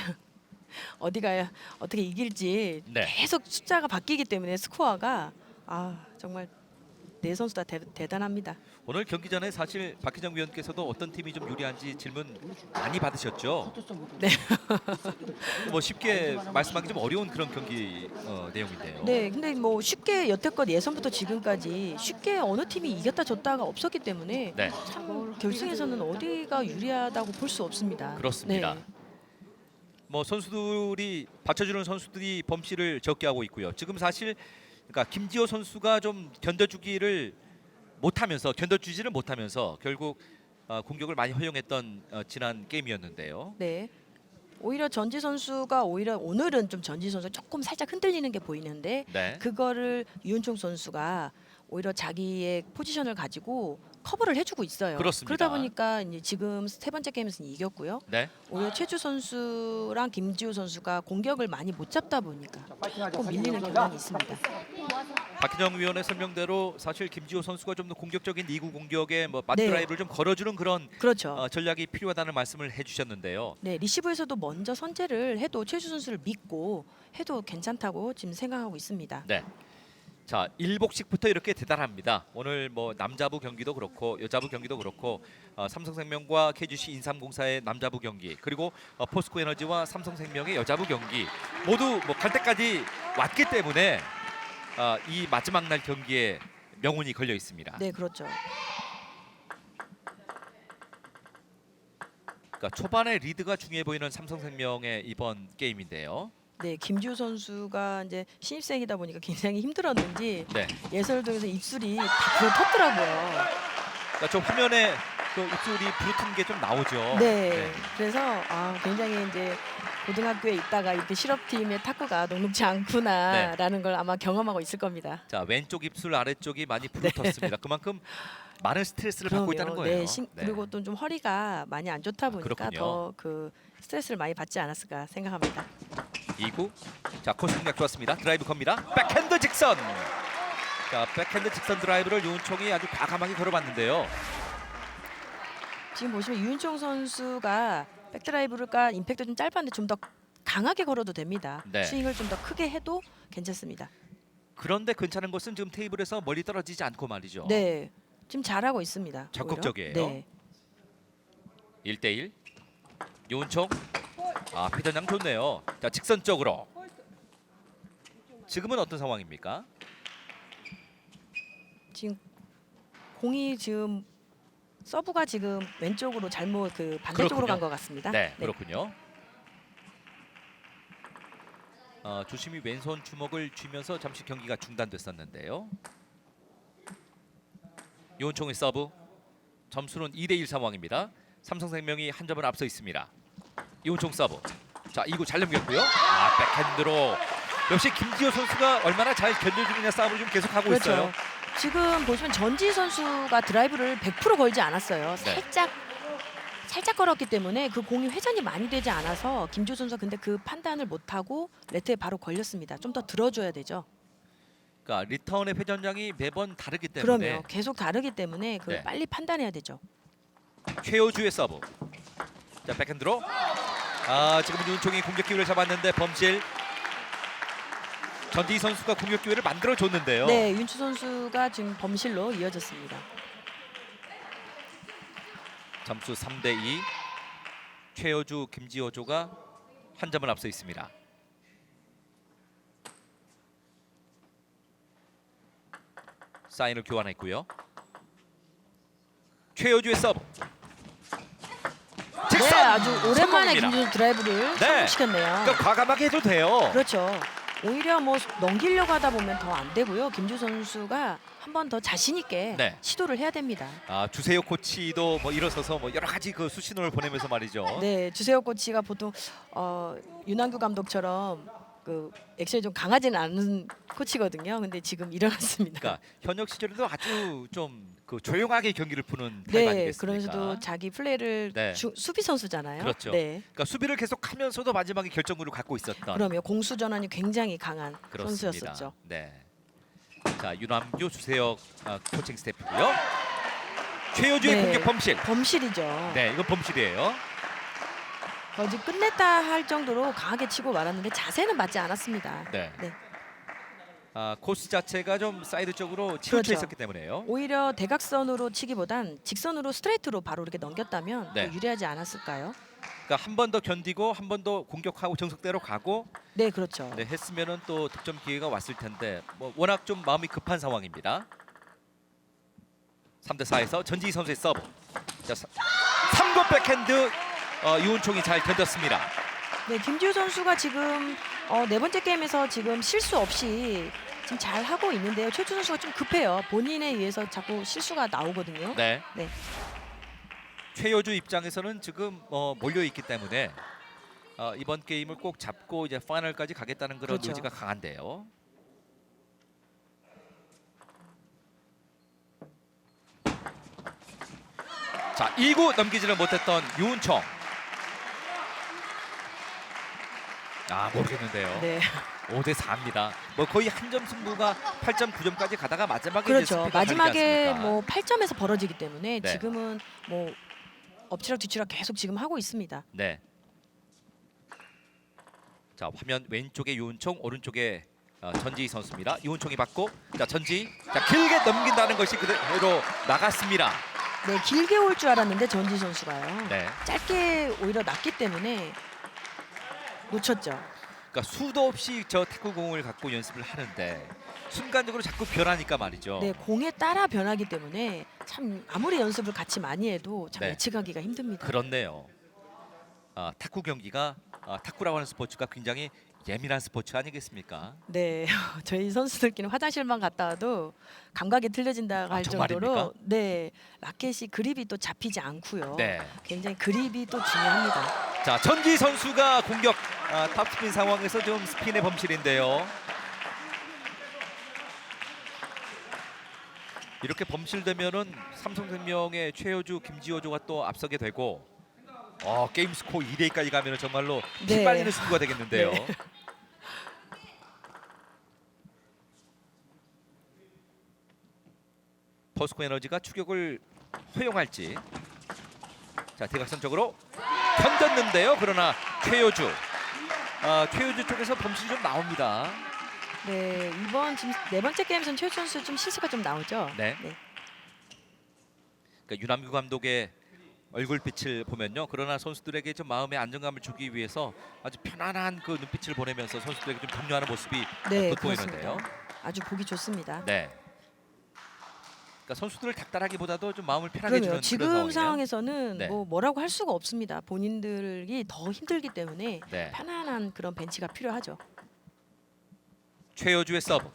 어디가 어떻게 이길지 네. 계속 숫자가 바뀌기 때문에 스코어가 정말 네 선수 다 대단합니다. 오늘 경기 전에 사실 박희정 위원께서도 어떤 팀이 좀 유리한지 질문 많이 받으셨죠. 네. 뭐 쉽게 말씀하기 좀 어려운 그런 경기 내용인데요. 네, 근데 뭐 쉽게 여태껏 예선부터 지금까지 쉽게 어느 팀이 이겼다 졌다가 없었기 때문에 네, 참 결승에서는 어디가 유리하다고 볼 수 없습니다. 그렇습니다. 네. 뭐 선수들이 받쳐주는 선수들이 범실을 적게 하고 있고요. 지금 사실 그러니까 김지호 선수가 좀 견뎌주지를 못하면서 결국 공격을 많이 허용했던 지난 게임이었는데요. 네. 오히려 전지 선수가 오늘은 좀 전지 선수 조금 살짝 흔들리는 게 보이는데 네, 그거를 유은총 선수가 오히려 자기의 포지션을 가지고 커버를 해주고 있어요. 그렇습니다. 그러다 보니까 이제 지금 세 번째 게임에서는 이겼고요. 네. 오히려 최주 선수랑 김지우 선수가 공격을 많이 못 잡다 보니까 파이팅하자. 조금 밀리는 경향이 있습니다. 박희정 위원의 설명대로 사실 김지호 선수가 좀 더 공격적인 2구 공격에 뭐 네. 맞드라이브를 좀 걸어주는 그런 그렇죠. 전략이 필요하다는 말씀을 해주셨는데요. 네, 리시브에서도 먼저 선제를 해도 최주 선수를 믿고 해도 괜찮다고 지금 생각하고 있습니다. 네. 자, 일복식부터 이렇게 대단합니다. 오늘 뭐 남자부 경기도 그렇고 여자부 경기도 그렇고 삼성생명과 KGC 인삼공사의 남자부 경기 그리고 포스코 에너지와 삼성생명의 여자부 경기 모두 뭐 갈 때까지 왔기 때문에 이 마지막 날 경기에 명운이 걸려 있습니다. 네, 그렇죠. 그러니까 초반에 리드가 중요해 보이는 삼성생명의 이번 게임인데요. 네, 김지우 선수가 이제 신입생이다 보니까 굉장히 힘들었는지 네. 예설동에서 입술이 다 불어텄더라고요. 그러니까 저 화면에 그 입술이 부르트는 게 좀 나오죠. 네, 그래서 굉장히 이제 고등학교에 있다가 이렇게 실업팀의 탁구가 녹록지 않구나라는 걸 아마 경험하고 있을 겁니다. 자, 왼쪽 입술 아래쪽이 많이 부르텄습니다. 그만큼 많은 스트레스를 받고 있다는 그럼요. 거예요. 네, 그리고 또 좀 허리가 많이 안 좋다 보니까 그렇군요. 더 그 스트레스를 많이 받지 않았을까 생각합니다. 2구. 자, 코스 공략 좋았습니다. 드라이브 겁니다. 백핸드 직선. 자, 백핸드 직선 드라이브를 유은총이 아주 과감하게 걸어봤는데요. 지금 보시면 유은총 선수가 백드라이브가 임팩트 좀 짧았는데 좀 더 강하게 걸어도 됩니다. 네. 스윙을 좀 더 크게 해도 괜찮습니다. 그런데 괜찮은 것은 지금 테이블에서 멀리 떨어지지 않고 말이죠. 네, 지금 잘하고 있습니다. 적극적이에요. 오히려. 네. 1대1. 유은총. 회전량 좋네요. 자, 직선 쪽으로. 지금은 어떤 상황입니까? 지금 공이 지금 서브가 지금 왼쪽으로 잘못 반대쪽으로 그렇군요. 간 것 같습니다. 네, 그렇군요. 조심히 왼손 주먹을 쥐면서 잠시 경기가 중단됐었는데요. 유은총의 서브. 점수는 2대1 상황입니다. 삼성생명이 한 점을 앞서 있습니다. 유은총 서브. 자, 2구 잘 넘겼고요. 백핸드로. 역시 김지호 선수가 얼마나 잘 견뎌주느냐 싸움을 좀 계속하고 그렇죠. 있어요. 지금 보시면 전지 선수가 드라이브를 100% 걸지 않았어요. 네. 살짝 걸었기 때문에 그 공이 회전이 많이 되지 않아서 김지호 선수가 근데 그 판단을 못하고 네트에 바로 걸렸습니다. 좀 더 들어줘야 되죠. 그러니까 리턴의 회전량이 매번 다르기 때문에 그럼요. 계속 다르기 때문에 그걸 네. 빨리 판단해야 되죠. 최호주의 서브. 자, 백핸드로. 지금은 유은총이 공격 기회를 잡았는데 범실. 전지 선수가 공격 기회를 만들어 줬는데요. 네, 윤추 선수가 지금 범실로 이어졌습니다. 점수 3대2. 최호주, 김지호조가 한 점을 앞서 있습니다. 사인을 교환했고요. 최호주의 서브. 네, 직선! 아주 오랜만에 성공입니다. 김준수 드라이브를 네. 성공시켰네요. 그러니까 과감하게 해도 돼요. 그렇죠. 오히려 뭐 넘기려고 하다 보면 더 안 되고요. 김주 선수가 한 번 더 자신 있게 네. 시도를 해야 됩니다. 주세혁 코치도 뭐 일어서서 뭐 여러 가지 그 수신호를 보내면서 말이죠. 네, 주세혁 코치가 보통 윤한규 감독처럼 그 액션이 좀 강하지는 않은 코치거든요. 근데 지금 일어났습니다. 그러니까 현역 시절에도 아주 좀 그 조용하게 경기를 푸는 타입 네, 아니겠습니까? 그러면서도 자기 플레이를 네. 수비 선수잖아요. 그렇죠. 네, 그러니까 수비를 계속하면서도 마지막에 결정구를 갖고 있었던 그럼요. 공수 전환이 굉장히 강한 그렇습니다. 선수였었죠. 네. 자, 윤남규, 주세혁 코칭 스태프고요. 최효주의 네. 공격 범실. 범실이죠. 네, 이건 범실이에요. 거의 끝냈다 할 정도로 강하게 치고 말았는데 자세는 맞지 않았습니다. 네. 네. 코스 자체가 좀 사이드 쪽으로 치우쳐 그렇죠. 있었기 때문에요. 오히려 대각선으로 치기보단 직선으로 스트레이트로 바로 이렇게 넘겼다면 네. 더 유리하지 않았을까요? 그러니까 한 번 더 견디고 한 번 더 공격하고 정석대로 가고 네, 그렇죠. 네, 했으면은 또 득점 기회가 왔을 텐데 뭐 워낙 좀 마음이 급한 상황입니다. 3대 4에서 전지희 선수의 서브. 자, 3구 백핸드 유은총이 잘 견뎠습니다. 네, 김지우 선수가 지금 네 번째 게임에서 지금 실수 없이 지금 잘 하고 있는데요. 최주 선수가 좀 급해요. 본인에 의해서 자꾸 실수가 나오거든요. 네. 네. 최효주 입장에서는 지금 몰려 있기 때문에 이번 게임을 꼭 잡고 이제 파이널까지 가겠다는 그런 그렇죠. 의지가 강한데요. 자, 2구 넘기지를 못했던 유은총. 모르겠는데요. 네. 5대 4입니다. 뭐 거의 한 점 승부가 8점, 9점까지 가다가 마지막에 이제 그렇죠. 스피드가 다르지 마지막에 않습니까? 뭐 8점에서 벌어지기 때문에 네. 지금은 뭐 엎치락 뒤치락 계속 지금 하고 있습니다. 네. 자, 화면 왼쪽에 유은총, 오른쪽에 전지희 선수입니다. 유은총이 받고 자, 전지희. 자, 길게 넘긴다는 것이 그대로 나갔습니다. 네, 길게 올 줄 알았는데 전지 선수가요. 네. 짧게 오히려 났기 때문에 놓쳤죠. 그러니까 수도 없이 저 탁구공을 갖고 연습을 하는데 순간적으로 자꾸 변하니까 말이죠. 네, 공에 따라 변하기 때문에 참 아무리 연습을 같이 많이 해도 참 네. 예측하기가 힘듭니다. 그렇네요. 탁구 경기가 탁구라고 하는 스포츠가 굉장히 예민한 스포츠 아니겠습니까? 네, 저희 선수들끼리 화장실만 갔다 와도 감각이 틀려진다고 할 정말입니까? 정도로 네, 라켓이 그립이 또 잡히지 않고요. 네. 굉장히 그립이 또 중요합니다. 자, 전지 선수가 공격 탑스핀 상황에서 좀 스핀의 범실인데요. 이렇게 범실되면은 삼성생명의 최효주, 김지호조가 또 앞서게 되고 게임 스코어 2대2까지 가면은 정말로 네. 피말리는 승부가 되겠는데요. 네. 포스코 에너지가 추격을 허용할지. 자, 대각선 쪽으로 견뎠는데요. 그러나 최효주 쪽에서 범실이 좀 나옵니다. 네, 이번 지금 네 번째 게임에서는 최 선수 좀 실수가 좀 나오죠. 네. 그러니까 유남규 감독의 얼굴빛을 보면요. 그러나 선수들에게 좀 마음의 안정감을 주기 위해서 아주 편안한 그 눈빛을 보내면서 선수들에게 좀 격려하는 모습이 네, 돋보이는데요. 그렇습니다. 아주 보기 좋습니다. 네. 그러니까 선수들을 닥달하기보다도 좀 마음을 편하게 그러면 주는 그런 지금 상황이네요. 상황에서는 네. 뭐라고 할 수가 없습니다. 본인들이 더 힘들기 때문에 네. 편안한 그런 벤치가 필요하죠. 최효주의 서브.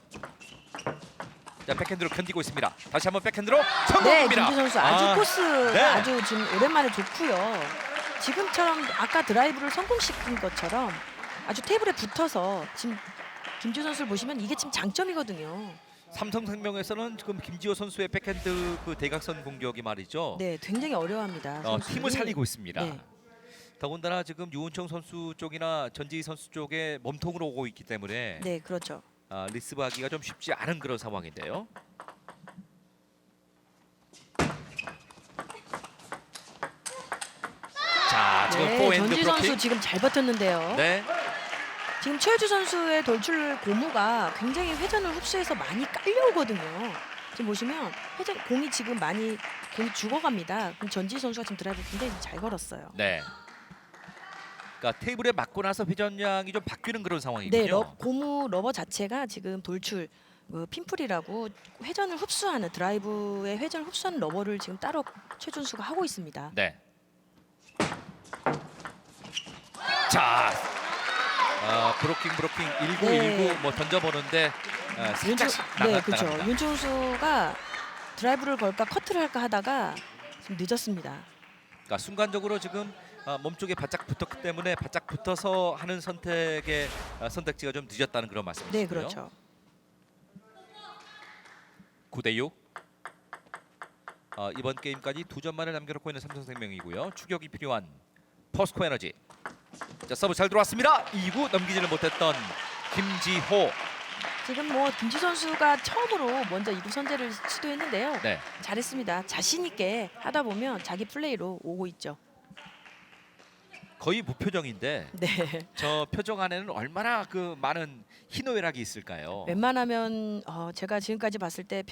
자, 백핸드로 견디고 있습니다. 다시 한번 백핸드로 네, 성공입니다. 김지 선수 아주 코스가 네. 아주 지금 오랜만에 좋고요. 지금처럼 아까 드라이브를 성공시킨 것처럼 아주 테이블에 붙어서 지금 김지우 선수를 보시면 이게 지금 장점이거든요. 삼성생명에서는 지금 김지호 선수의 백핸드 그 대각선 공격이 말이죠. 네, 굉장히 어려워합니다. 선수들이. 팀을 살리고 있습니다. 네. 더군다나 지금 유은총 선수 쪽이나 전지희 선수 쪽에 몸통으로 오고 있기 때문에 네, 그렇죠. 리스브하기가 좀 쉽지 않은 그런 상황인데요. 자, 지금 네, 포핸드 전지 브로킹. 선수 지금 잘 버텼는데요. 네, 지금 최효주 선수의 돌출 고무가 굉장히 회전을 흡수해서 많이 깔려오거든요. 지금 보시면 회전 공이 지금 많이 공이 죽어갑니다. 그럼 전지 선수가 지금 드라이브 굉장히 잘 걸었어요. 네. 그러니까 테이블에 맞고 나서 회전량이 좀 바뀌는 그런 상황이군요. 네, 고무 러버 자체가 지금 돌출 핀풀이라고 회전을 흡수하는 드라이브의 회전을 흡수하는 러버를 지금 따로 최준수가 하고 있습니다. 네. 자, 브로킹 1919 네. 뭐 던져보는데 살짝씩 네, 그렇죠. 나갑니다. 윤종 선수가 드라이브를 걸까 커트를 할까 하다가 좀 늦었습니다. 그러니까 순간적으로 지금 몸쪽에 바짝 붙었기 때문에 바짝 붙어서 하는 선택의 선택지가 좀 늦었다는 그런 말씀이시고요. 네, 그렇죠. 9대6. 이번 게임까지 2점만을 남겨놓고 있는 삼성생명이고요. 추격이 필요한 포스코 에너지. 자, 서브 잘 들어왔습니다. 2구 넘기지를 못했던 김지호. 지금 뭐 김지 선수가 처음으로 먼저 2구 선제를 시도했는데요. 네. 잘했습니다. 자신 있게 하다 보면 자기 플레이로 오고 있죠. 거의 무표정인데 네. 저 표정 안에는 얼마나 그 많은 희노애락이 있을까요? 웬만하면 제가 지금까지 봤을 때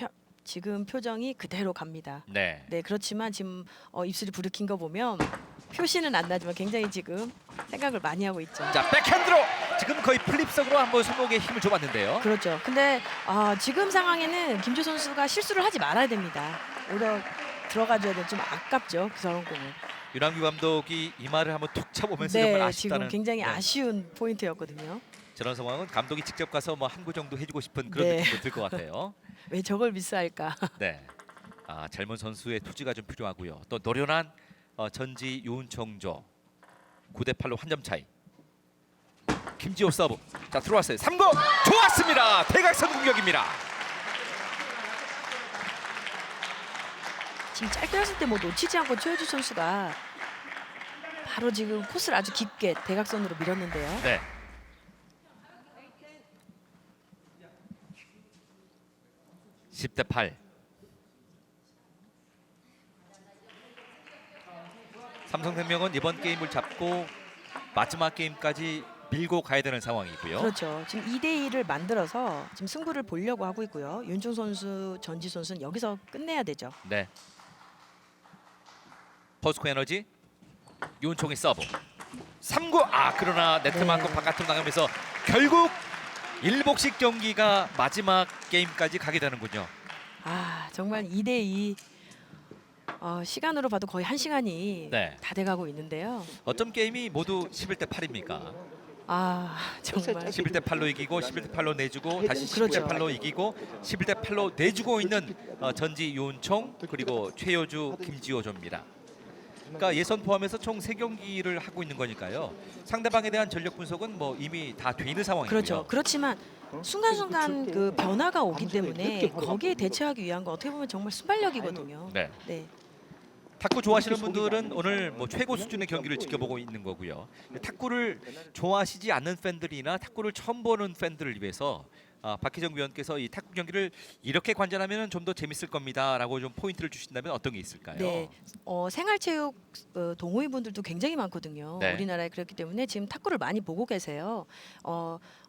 지금 표정이 그대로 갑니다. 네. 네, 그렇지만 지금 입술이 부르킨 거 보면 표시는 안 나지만 굉장히 지금 생각을 많이 하고 있죠. 자, 백핸드로 지금 거의 플립석으로 한번 손목에 힘을 줘봤는데요. 그렇죠. 근데 지금 상황에는 김조 선수가 실수를 하지 말아야 됩니다. 오히려 들어가줘야 돼. 좀 아깝죠. 저런 공은. 유남규 감독이 이 말을 한번 툭 쳐보면서 네, 정말 지금 아쉽다는. 굉장히 네. 아쉬운 포인트였거든요. 저런 상황은 감독이 직접 가서 뭐 한 구 정도 해주고 싶은 그런 네. 느낌도 들 것 같아요. 왜 저걸 미스할까? 네. 젊은 선수의 투지가 좀 필요하고요. 또 노련한 전지 윤청조 9대8로 한 점 차이. 김지호 서브. 자, 들어왔어요. 3구 좋았습니다. 대각선 공격입니다. 지금 짧게 했을 때 뭐 놓치지 않고 최효주 선수가 바로 지금 코스를 아주 깊게 대각선으로 밀었는데요. 네. (10대8) 삼성생명은 이번 게임을 잡고 마지막 게임까지 밀고 가야 되는 상황이고요. 그렇죠. 지금 2대2를 만들어서 지금 승부를 보려고 하고 있고요. 윤종 선수, 전지 선수는 여기서 끝내야 되죠. 네. 포스코 에너지 윤총의 서브 3구 그러나 네트 네. 맞고 바깥으로 나가면서 결국 일복식 경기가 마지막 게임까지 가게 되는군요. 정말 2대2 시간으로 봐도 거의 1시간이 네. 다 돼가고 있는데요. 어쩜 게임이 모두 11대8입니까? 정말 11대8로 이기고 11대8로 내주고 다시 그렇죠. 11대8로 이기고 11대8로 내주고 있는 전지 윤총 그리고 최효주 김지호조입니다. 그러니까 예선 포함해서 총 3경기를 하고 있는 거니까요. 상대방에 대한 전력 분석은 뭐 이미 다 돼 있는 상황이고요. 그렇죠. 그렇지만 순간순간 그 변화가 오기 때문에 거기에 대처하기 위한 건 어떻게 보면 정말 순발력이거든요. 네. 네. 탁구 좋아하시는 분들은 오늘 뭐 최고 수준의 경기를 지켜보고 있는 거고요. 탁구를 좋아하시지 않는 팬들이나 탁구를 처음 보는 팬들을 위해서 박희정 위원께서 이 탁구 경기를 이렇게 관전하면 좀 더 재밌을 겁니다라고 좀 포인트를 주신다면 어떤 게 있을까요? 네, 생활체육 동호인 분들도 굉장히 많거든요. 네. 우리나라에 그렇기 때문에 지금 탁구를 많이 보고 계세요.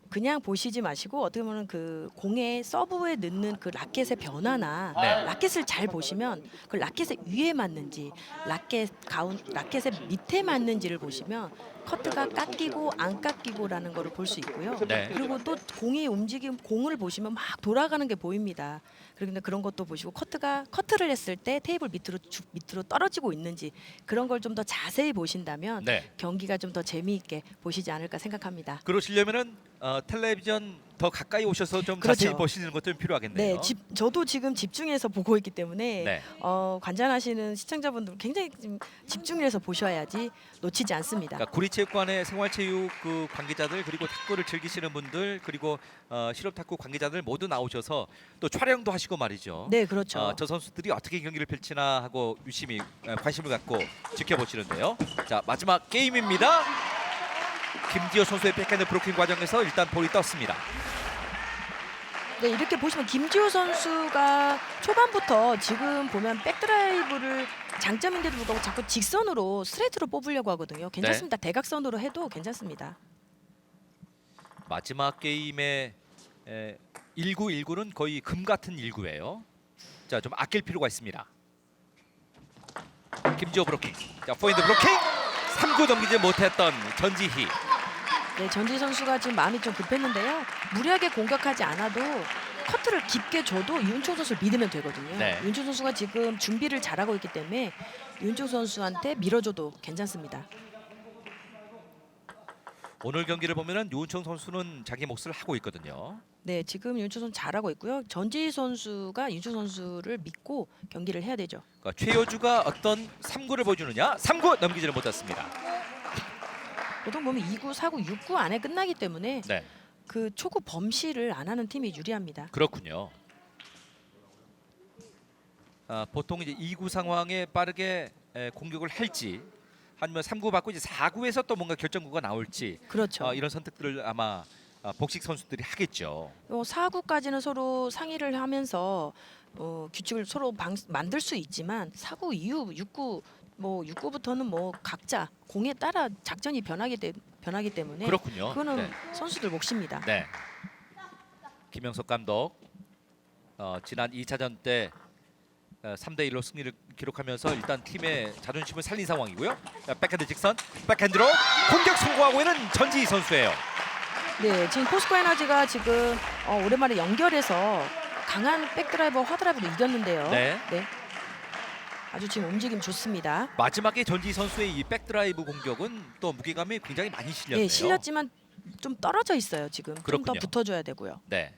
그냥 보시지 마시고 어떻게 보면 그 공의 서브에 넣는 그 라켓의 변화나 네. 라켓을 잘 보시면 그 라켓의 위에 맞는지 라켓의 밑에 맞는지를 보시면 커트가 깎이고 안 깎이고라는 거를 볼 수 있고요. 네. 그리고 또 공의 움직임 공을 보시면 막 돌아가는 게 보입니다. 그런데 그런 것도 보시고 커트를 했을 때 테이블 밑으로 떨어지고 있는지 그런 걸 좀 더 자세히 보신다면 네. 경기가 좀 더 재미있게 보시지 않을까 생각합니다. 그러시려면은 텔레비전 더 가까이 오셔서 좀 그렇죠. 자세히 보시는 것도 좀 필요하겠네요. 네, 저도 지금 집중해서 보고 있기 때문에 네. 관전하시는 시청자분들 굉장히 지금 집중해서 보셔야지 놓치지 않습니다. 그러니까 구리체육관의 생활체육 그 관계자들 그리고 탁구를 즐기시는 분들 그리고 실업탁구 관계자들 모두 나오셔서 또 촬영도 하시고 말이죠. 네, 그렇죠. 저 선수들이 어떻게 경기를 펼치나 하고 유심히 관심을 갖고 지켜보시는데요. 자, 마지막 게임입니다. 김지호 선수의 백핸드 브로킹 과정에서 일단 볼이 떴습니다. 네, 이렇게 보시면 김지호 선수가 초반부터 지금 보면 백드라이브를 장점인데도 불구하고 자꾸 직선으로 스트레이트로 뽑으려고 하거든요. 괜찮습니다. 대각선으로 해도 괜찮습니다. 마지막 게임의 1919는 거의 금 같은 19예요. 자, 좀 아낄 필요가 있습니다. 김지호 브로킹. 자, 포인트 브로킹. 3구 넘기지 못했던 전지희. 네, 전지 선수가 지금 마음이 좀 급했는데요. 무리하게 공격하지 않아도 커트를 깊게 줘도 윤총 선수를 믿으면 되거든요. 네. 윤총 선수가 지금 준비를 잘하고 있기 때문에 윤총 선수한테 밀어줘도 괜찮습니다. 오늘 경기를 보면은 유은총 선수는 자기 몫을 하고 있거든요. 네, 지금 윤주 선수 잘하고 있고요. 전지 선수가 윤주 선수를 믿고 경기를 해야 되죠. 그러니까 최효주가 어떤 3구를 보여주느냐? 3구 넘기지를 못했습니다. 보통 보면 2구, 4구, 6구 안에 끝나기 때문에 네, 그 초구 범실을 안 하는 팀이 유리합니다. 그렇군요. 보통 이제 2구 상황에 빠르게 공격을 할지 아니면 3구 받고 이제 4구에서 또 뭔가 결정구가 나올지 그렇죠. 이런 선택들을 아마 복식 선수들이 하겠죠. 4구까지는 서로 상의를 하면서 규칙을 서로 만들 수 있지만 4구 이후 6구 뭐 6구부터는 뭐 각자 공에 따라 작전이 변하기 때문에 그렇군요. 그거는 네. 선수들 몫입니다. 네. 김영석 감독 지난 2차전 때 3대 1로 승리를 기록하면서 일단 팀의 자존심을 살린 상황이고요. 자, 백핸드 직선, 백핸드로 공격 성공하고 있는 전지희 선수예요. 네, 지금 포스코 에너지가 지금 오랜만에 연결해서 강한 백드라이버, 화드라이브로 이겼는데요. 네. 아주 지금 움직임 좋습니다. 마지막에 전지희 선수의 이 백드라이브 공격은 또 무게감이 굉장히 많이 실렸네요. 네, 실렸지만 좀 떨어져 있어요. 지금 좀 더 그렇군요. 붙어줘야 되고요. 네.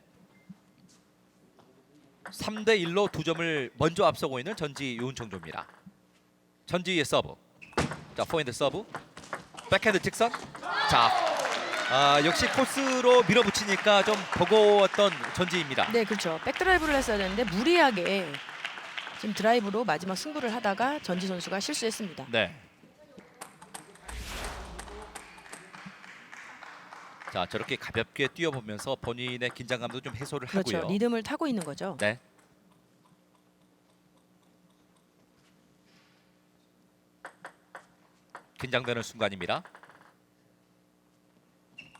3대 1로 2점을 먼저 앞서고 있는 전지희 유은총조입니다. 전지희의 서브. 자, 포핸드 서브. 백핸드 직선. 자, 역시 코스로 밀어붙이니까 좀 버거웠던 전지희입니다. 네, 그렇죠. 백드라이브를 했어야 되는데 무리하게 지금 드라이브로 마지막 승부를 하다가 전지 선수가 실수했습니다. 네. 자, 저렇게 가볍게 뛰어보면서 본인의 긴장감도 좀 해소를 그렇죠. 하고요. 리듬을 타고 있는 거죠. 네. 긴장되는 순간입니다.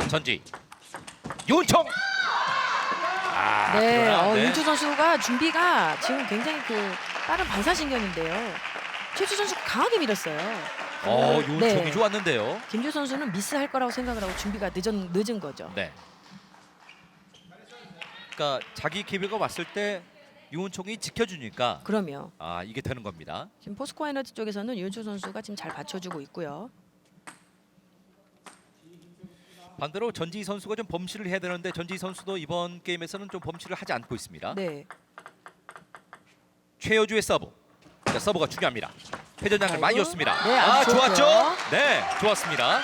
전지 윤총. 네, 그러나, 네. 윤주 선수가 준비가 지금 굉장히 그 빠른 반사신경인데요. 최주 선수가 강하게 밀었어요. 윤총이 네. 좋았는데요. 김주 선수는 미스할 거라고 생각을 하고 준비가 늦은 거죠. 네. 그러니까 자기 기회가 왔을 때 윤총이 지켜주니까 그러면 이게 되는 겁니다. 지금 포스코 에너지 쪽에서는 윤주 선수가 지금 잘 받쳐주고 있고요. 반대로 전지희 선수가 좀 범실을 해야 되는데 전지희 선수도 이번 게임에서는 좀 범실을 하지 않고 있습니다. 네, 최효주의 서브. 자, 서브가 중요합니다. 회전량을 많이 줬습니다. 네, 아주 좋았죠? 좋았고요. 네, 좋았습니다.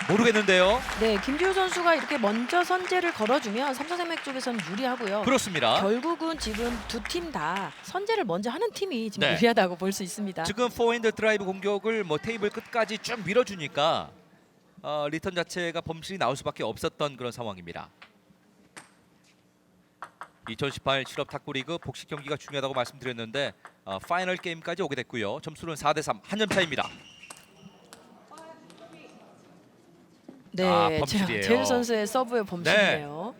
모르겠는데요. 네, 김지호 선수가 이렇게 먼저 선제를 걸어주면 삼성생명 쪽에서는 유리하고요. 그렇습니다. 결국은 지금 두 팀 다 선제를 먼저 하는 팀이 지금 네. 유리하다고 볼 수 있습니다. 지금 포핸드 드라이브 공격을 뭐 테이블 끝까지 쭉 밀어주니까 리턴 자체가 범실이 나올 수밖에 없었던 그런 상황입니다. 2018 실업 탁구리그 복식 경기가 중요하다고 말씀드렸는데 파이널 게임까지 오게 됐고요. 점수는 4대3 한 점 차입니다. 네, 범실이에요. 제일 선수의 서브의 범실이네요.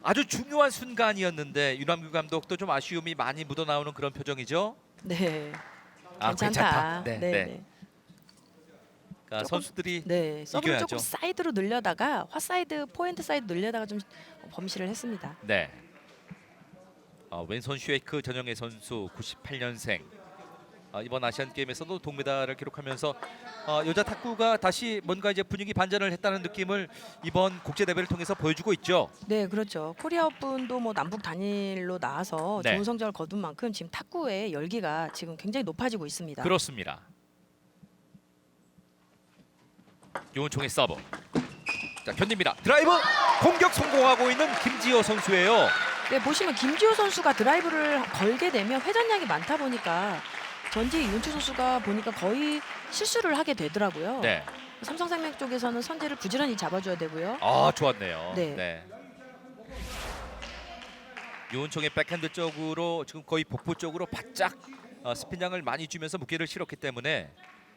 아주 중요한 순간이었는데 윤남규 감독도 좀 아쉬움이 많이 묻어나오는 그런 표정이죠. 네, 괜찮다. 괜찮다. 네, 네, 네. 네. 그러니까 선수들이 네, 서브를 이겨야죠. 조금 사이드로 늘려다가 화사이드, 포핸드 사이드 늘려다가 좀 범실을 했습니다. 네. 왼손 쉐이크 전형의 선수 98년생. 이번 아시안 게임에서도 동메달을 기록하면서 여자 탁구가 다시 뭔가 이제 분위기 반전을 했다는 느낌을 이번 국제 대회를 통해서 보여주고 있죠. 네, 그렇죠. 코리아 오픈도 뭐 남북 단일로 나와서 네. 좋은 성적을 거둔 만큼 지금 탁구의 열기가 지금 굉장히 높아지고 있습니다. 그렇습니다. 유은총의 서브. 자, 견딥니다. 드라이브 공격 성공하고 있는 김지호 선수예요. 네, 보시면 김지호 선수가 드라이브를 걸게 되면 회전량이 많다 보니까 전지 윤주 선수가 보니까 거의 실수를 하게 되더라고요. 네. 삼성생명 쪽에서는 선제를 부지런히 잡아줘야 되고요. 좋았네요. 네. 유은총의 백핸드 쪽으로 지금 거의 복부 쪽으로 바짝 스핀량을 많이 주면서 무게를 실었기 때문에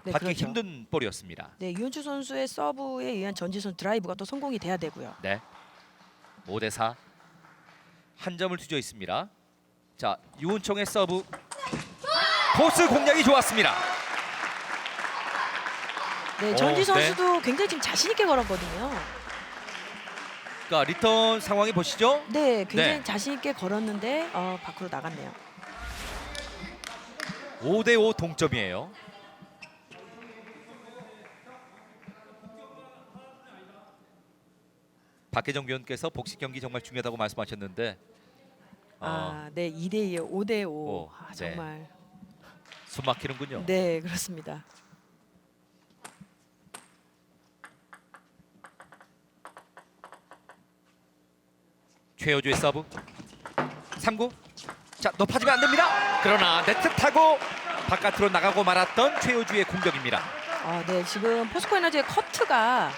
네, 받기 그렇죠. 힘든 볼이었습니다. 네, 윤주 선수의 서브에 의한 전지 선수 드라이브가 또 성공이 돼야 되고요. 네. 5대4 한 점을 뒤져 있습니다. 자, 유은총의 서브 코스 공략이 좋았습니다. 네, 전지 네. 선수도 굉장히 지금 자신 있게 걸었거든요. 그러니까 리턴 상황이 보시죠. 네, 굉장히 네. 자신 있게 걸었는데 밖으로 나갔네요. 5대5 동점이에요. 박혜정 위원께서 복식 경기 정말 중요하다고 말씀하셨는데 네, 2대2, 5대5. 오, 네. 정말. 숨 막히는군요. 네, 그렇습니다. 최효주의 서브 3구. 자, 높아지면 안 됩니다. 그러나 네트 타고 바깥으로 나가고 말았던 최효주의 공격입니다. 네, 지금 포스코 에너지의 커트가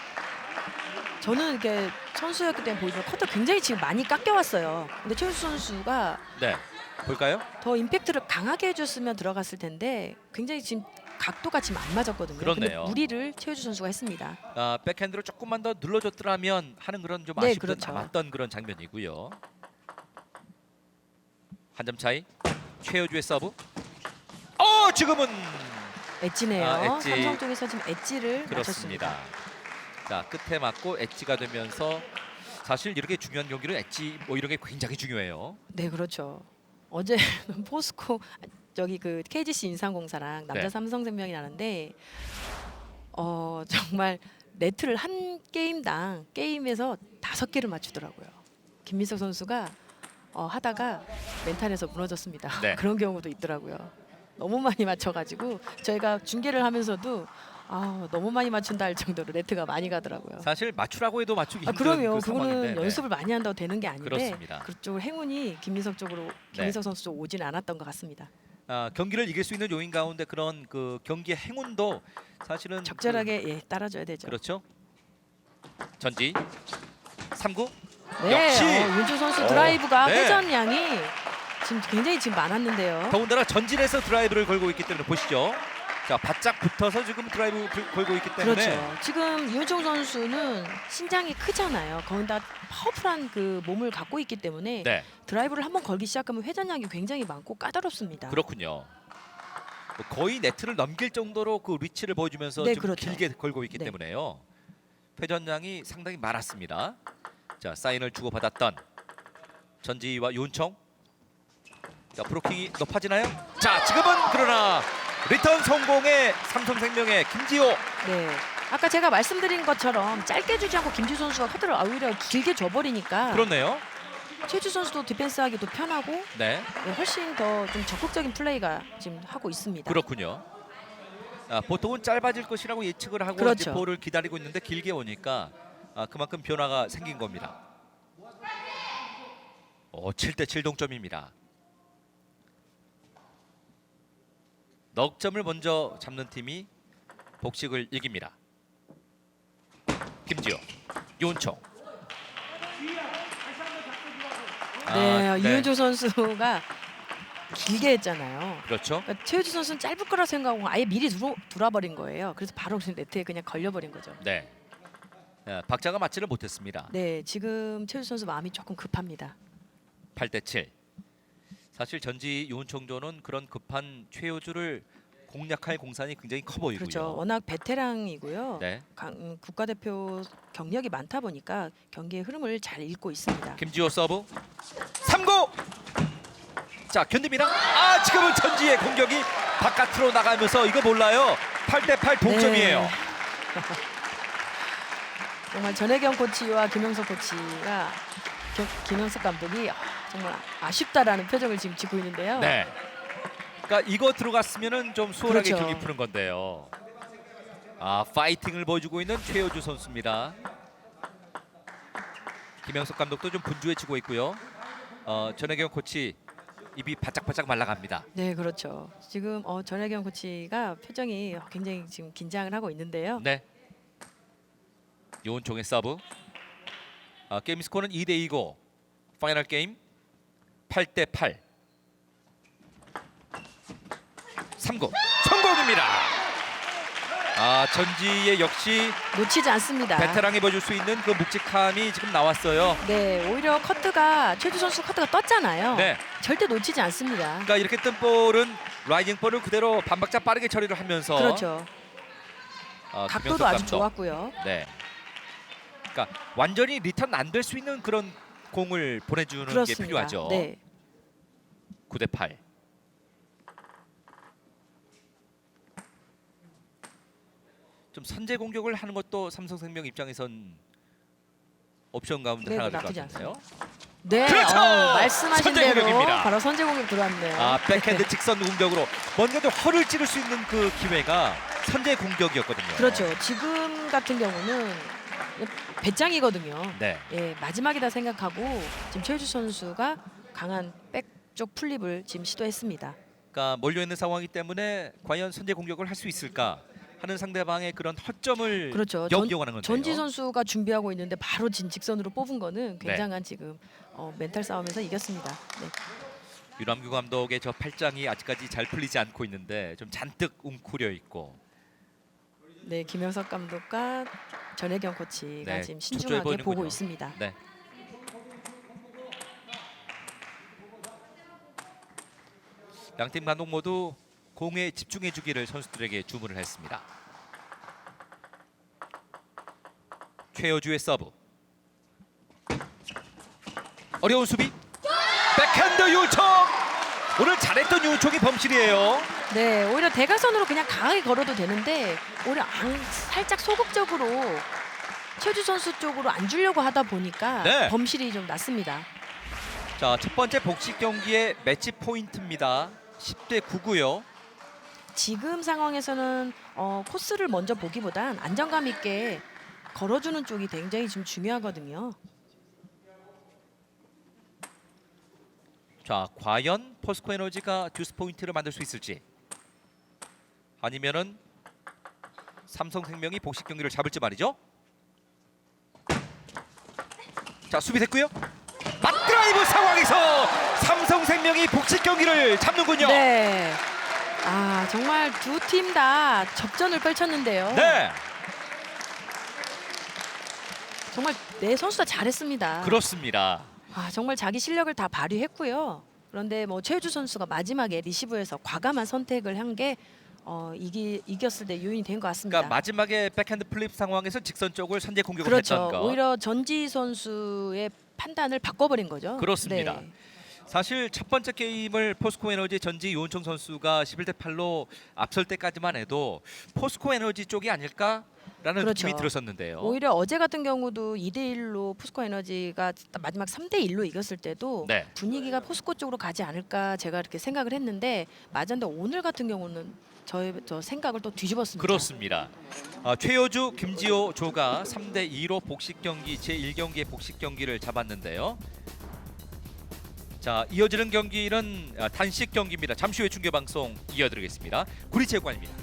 저는 이렇게 선수였기 때문에 보이지만 커트 굉장히 지금 많이 깎여왔어요. 근데 최효주 선수가 네, 볼까요? 더 임팩트를 강하게 해줬으면 들어갔을 텐데 굉장히 지금 각도가 지금 안 맞았거든요. 그렇네요. 근데 무리를 최효주 선수가 했습니다. 백핸드로 조금만 더 눌러줬더라면 하는 그런 좀 네, 아쉽던 그렇죠. 남았던 그런 장면이고요. 한 점 차이. 최효주의 서브. 지금은 엣지네요. 엣지. 삼성 쪽에서 지금 엣지를 그렇습니다. 맞췄습니다. 자, 끝에 맞고 엣지가 되면서 사실 이렇게 중요한 경기는 엣지 뭐 이런 게 굉장히 중요해요. 네, 그렇죠. 어제 포스코 저기 그 KGC 인삼공사랑 남자 네. 삼성생명이 나는데 정말 네트를 한 게임당 게임에서 5개를 맞추더라고요. 김민석 선수가 하다가 멘탈에서 무너졌습니다. 네. 그런 경우도 있더라고요. 너무 많이 맞춰가지고 저희가 중계를 하면서도 너무 많이 맞춘다 할 정도로 네트가 많이 가더라고요. 사실 맞추라고 해도 맞추기 힘든 그럼요. 그 그거는 상황인데. 네. 연습을 많이 한다고 되는 게 아닌데 그렇습니다. 그쪽 행운이 김민석 선수 쪽 오진 않았던 것 같습니다. 경기를 이길 수 있는 요인 가운데 그런 그 경기의 행운도 사실은 적절하게 따라줘야 되죠. 그렇죠. 전지 3구. 네, 역시! 윤주 선수 드라이브가 네. 회전량이 지금 굉장히 지금 많았는데요. 더군다나 전진에서 드라이브를 걸고 있기 때문에 보시죠. 자, 바짝 붙어서 지금 드라이브 걸고 있기 때문에 그렇죠. 지금 이윤종 선수는 신장이 크잖아요. 거기다 파워풀한 그 몸을 갖고 있기 때문에 네, 드라이브를 한번 걸기 시작하면 회전량이 굉장히 많고 까다롭습니다. 그렇군요. 거의 네트를 넘길 정도로 그 리치를 보여주면서 네, 좀 그렇죠. 길게 걸고 있기 네. 때문에요. 회전량이 상당히 많았습니다. 자, 사인을 주고받았던 전지와 윤청. 자, 브로킹이 높아지나요? 자, 지금은 그러나 리턴 성공의 삼성생명의 김지호. 네. 아까 제가 말씀드린 것처럼 짧게 주지 않고 김지우 선수가 카드를 오히려 길게 줘버리니까 그렇네요. 최주 선수도 디펜스하기도 편하고 네, 훨씬 더 좀 적극적인 플레이가 지금 하고 있습니다. 그렇군요. 보통은 짧아질 것이라고 예측을 하고 그렇죠. 이제 볼을 기다리고 있는데 길게 오니까 그만큼 변화가 생긴 겁니다. 7대7 동점입니다. 넉 점을 먼저 잡는 팀이 복식을 이깁니다. 김지호, 윤총. 네, 이윤조 선수가 길게 했잖아요. 그렇죠. 그러니까 최우주 선수는 짧을 거라 생각하고 아예 미리 돌아버린 거예요. 그래서 바로 네트에 그냥 걸려버린 거죠. 네. 박자가 맞지를 못했습니다. 네, 지금 최우주 선수 마음이 조금 급합니다. 8대7. 사실 전지 윤총조는 그런 급한 최효주를 공략할 공산이 굉장히 커 보이고요. 그렇죠. 워낙 베테랑이고요. 네. 국가대표 경력이 많다 보니까 경기의 흐름을 잘 읽고 있습니다. 김지호 서브 3구. 자, 견딥니다. 지금은 전지의 공격이 바깥으로 나가면서 이거 몰라요. 8대8 동점이에요. 네. 정말 전혜경 코치와 김영석 코치가 김영석 감독이 정말 아쉽다라는 표정을 지금 짓고 있는데요. 네. 그러니까 이거 들어갔으면은 좀 수월하게 그렇죠. 경기 푸는 건데요. 파이팅을 보여주고 있는 최효주 선수입니다. 김영석 감독도 좀 분주해지고 있고요. 전혜경 코치 입이 바짝바짝 말라갑니다. 네, 그렇죠. 지금 전혜경 코치가 표정이 굉장히 지금 긴장을 하고 있는데요. 네. 요은총의 서브. 게임 스코어는 2대2고 파이널 게임 8대8. 3구 성공입니다. 전지의 역시 놓치지 않습니다. 베테랑이 보여줄 수 있는 그 묵직함이 지금 나왔어요. 네, 오히려 커트가 최주 선수 커트가 떴잖아요. 네. 절대 놓치지 않습니다. 그러니까 이렇게 뜬 볼은 라이징 볼을 그대로 반박자 빠르게 처리를 하면서 그렇죠. 김영석 각도도 아주 감독. 좋았고요. 네. 그러니까 완전히 리턴 안 될 수 있는 그런 공을 보내주는 그렇습니다. 게 필요하죠. 네. 9대8. 좀 선제 공격을 하는 것도 삼성생명 입장에선 옵션 가운데 네, 하나 나쁘지 될것 같은데요. 네, 그렇죠! 말씀하신 선제 대로 공격입니다. 바로 선제 공격 들어왔네요. 아, 백핸드 직선 공격으로 뭔가 좀 허를 찌를 수 있는 그 기회가 선제 공격이었거든요. 그렇죠. 지금 같은 경우는 배짱이거든요. 네. 예, 마지막이다 생각하고 지금 최효주 선수가 강한 백쪽 플립을 지금 시도했습니다. 그러니까 몰려 있는 상황이기 때문에 과연 선제 공격을 할 수 있을까 하는 상대방의 그런 허점을 그렇죠. 역이용하는 건데요. 전지 선수가 준비하고 있는데 바로 직선으로 뽑은 거는 굉장한 지금 멘탈 싸움에서 이겼습니다. 네. 유남규 감독의 저 팔짱이 아직까지 잘 풀리지 않고 있는데 좀 잔뜩 웅크려 있고. 네, 김영석 감독과 전혜경 코치가 네, 지금 초조해 신중하게 보이는군요. 보고 있습니다. 네. 양팀 감독 모두 공에 집중해 주기를 선수들에게 주문을 했습니다. 최효주의 서브. 어려운 수비. 백핸드 유총. 오늘 잘했던 유총이 범실이에요. 네, 오히려 대각선으로 그냥 강하게 걸어도 되는데 오히려 살짝 소극적으로 최주 선수 쪽으로 안 주려고 하다 보니까 네. 범실이 좀 났습니다. 자, 첫 번째 복식 경기의 매치 포인트입니다. 10대 9고요. 지금 상황에서는 코스를 먼저 보기보단 안정감 있게 걸어주는 쪽이 굉장히 지금 중요하거든요. 자, 과연 포스코 에너지가 듀스 포인트를 만들 수 있을지, 아니면은 삼성생명이 복식 경기를 잡을지 말이죠. 자, 수비됐고요. 맞드라이브 상황에서 삼성생명이 복식 경기를 잡는군요. 네. 아, 정말 두 팀 다 접전을 펼쳤는데요. 네, 정말 네 선수 다 잘했습니다. 그렇습니다. 아, 정말 자기 실력을 다 발휘했고요. 그런데 뭐 최효주 선수가 마지막에 리시브에서 과감한 선택을 한 게 이겼을 때 요인이 된 것 같습니다. 그러니까 마지막에 백핸드 플립 상황에서 직선 쪽을 선제 공격을 그렇죠. 했던 거. 오히려 전지 선수의 판단을 바꿔버린 거죠. 그렇습니다. 네. 사실 첫 번째 게임을 포스코 에너지 전지 유은총 선수가 11대 8로 앞설 때까지만 해도 포스코 에너지 쪽이 아닐까라는 그렇죠. 느낌이 들었었는데요. 오히려 어제 같은 경우도 2대1로 포스코 에너지가 마지막 3대1로 이겼을 때도 네. 분위기가 포스코 쪽으로 가지 않을까 제가 이렇게 생각을 했는데 맞았는데 오늘 같은 경우는 저 생각을 또 뒤집었습니다. 그렇습니다. 최효주, 김지호 조가 3대 2로 복식 경기 제1경기의 복식 경기를 잡았는데요. 자, 이어지는 경기는 단식 경기입니다. 잠시 후에 중계 방송 이어드리겠습니다. 구리체육관입니다.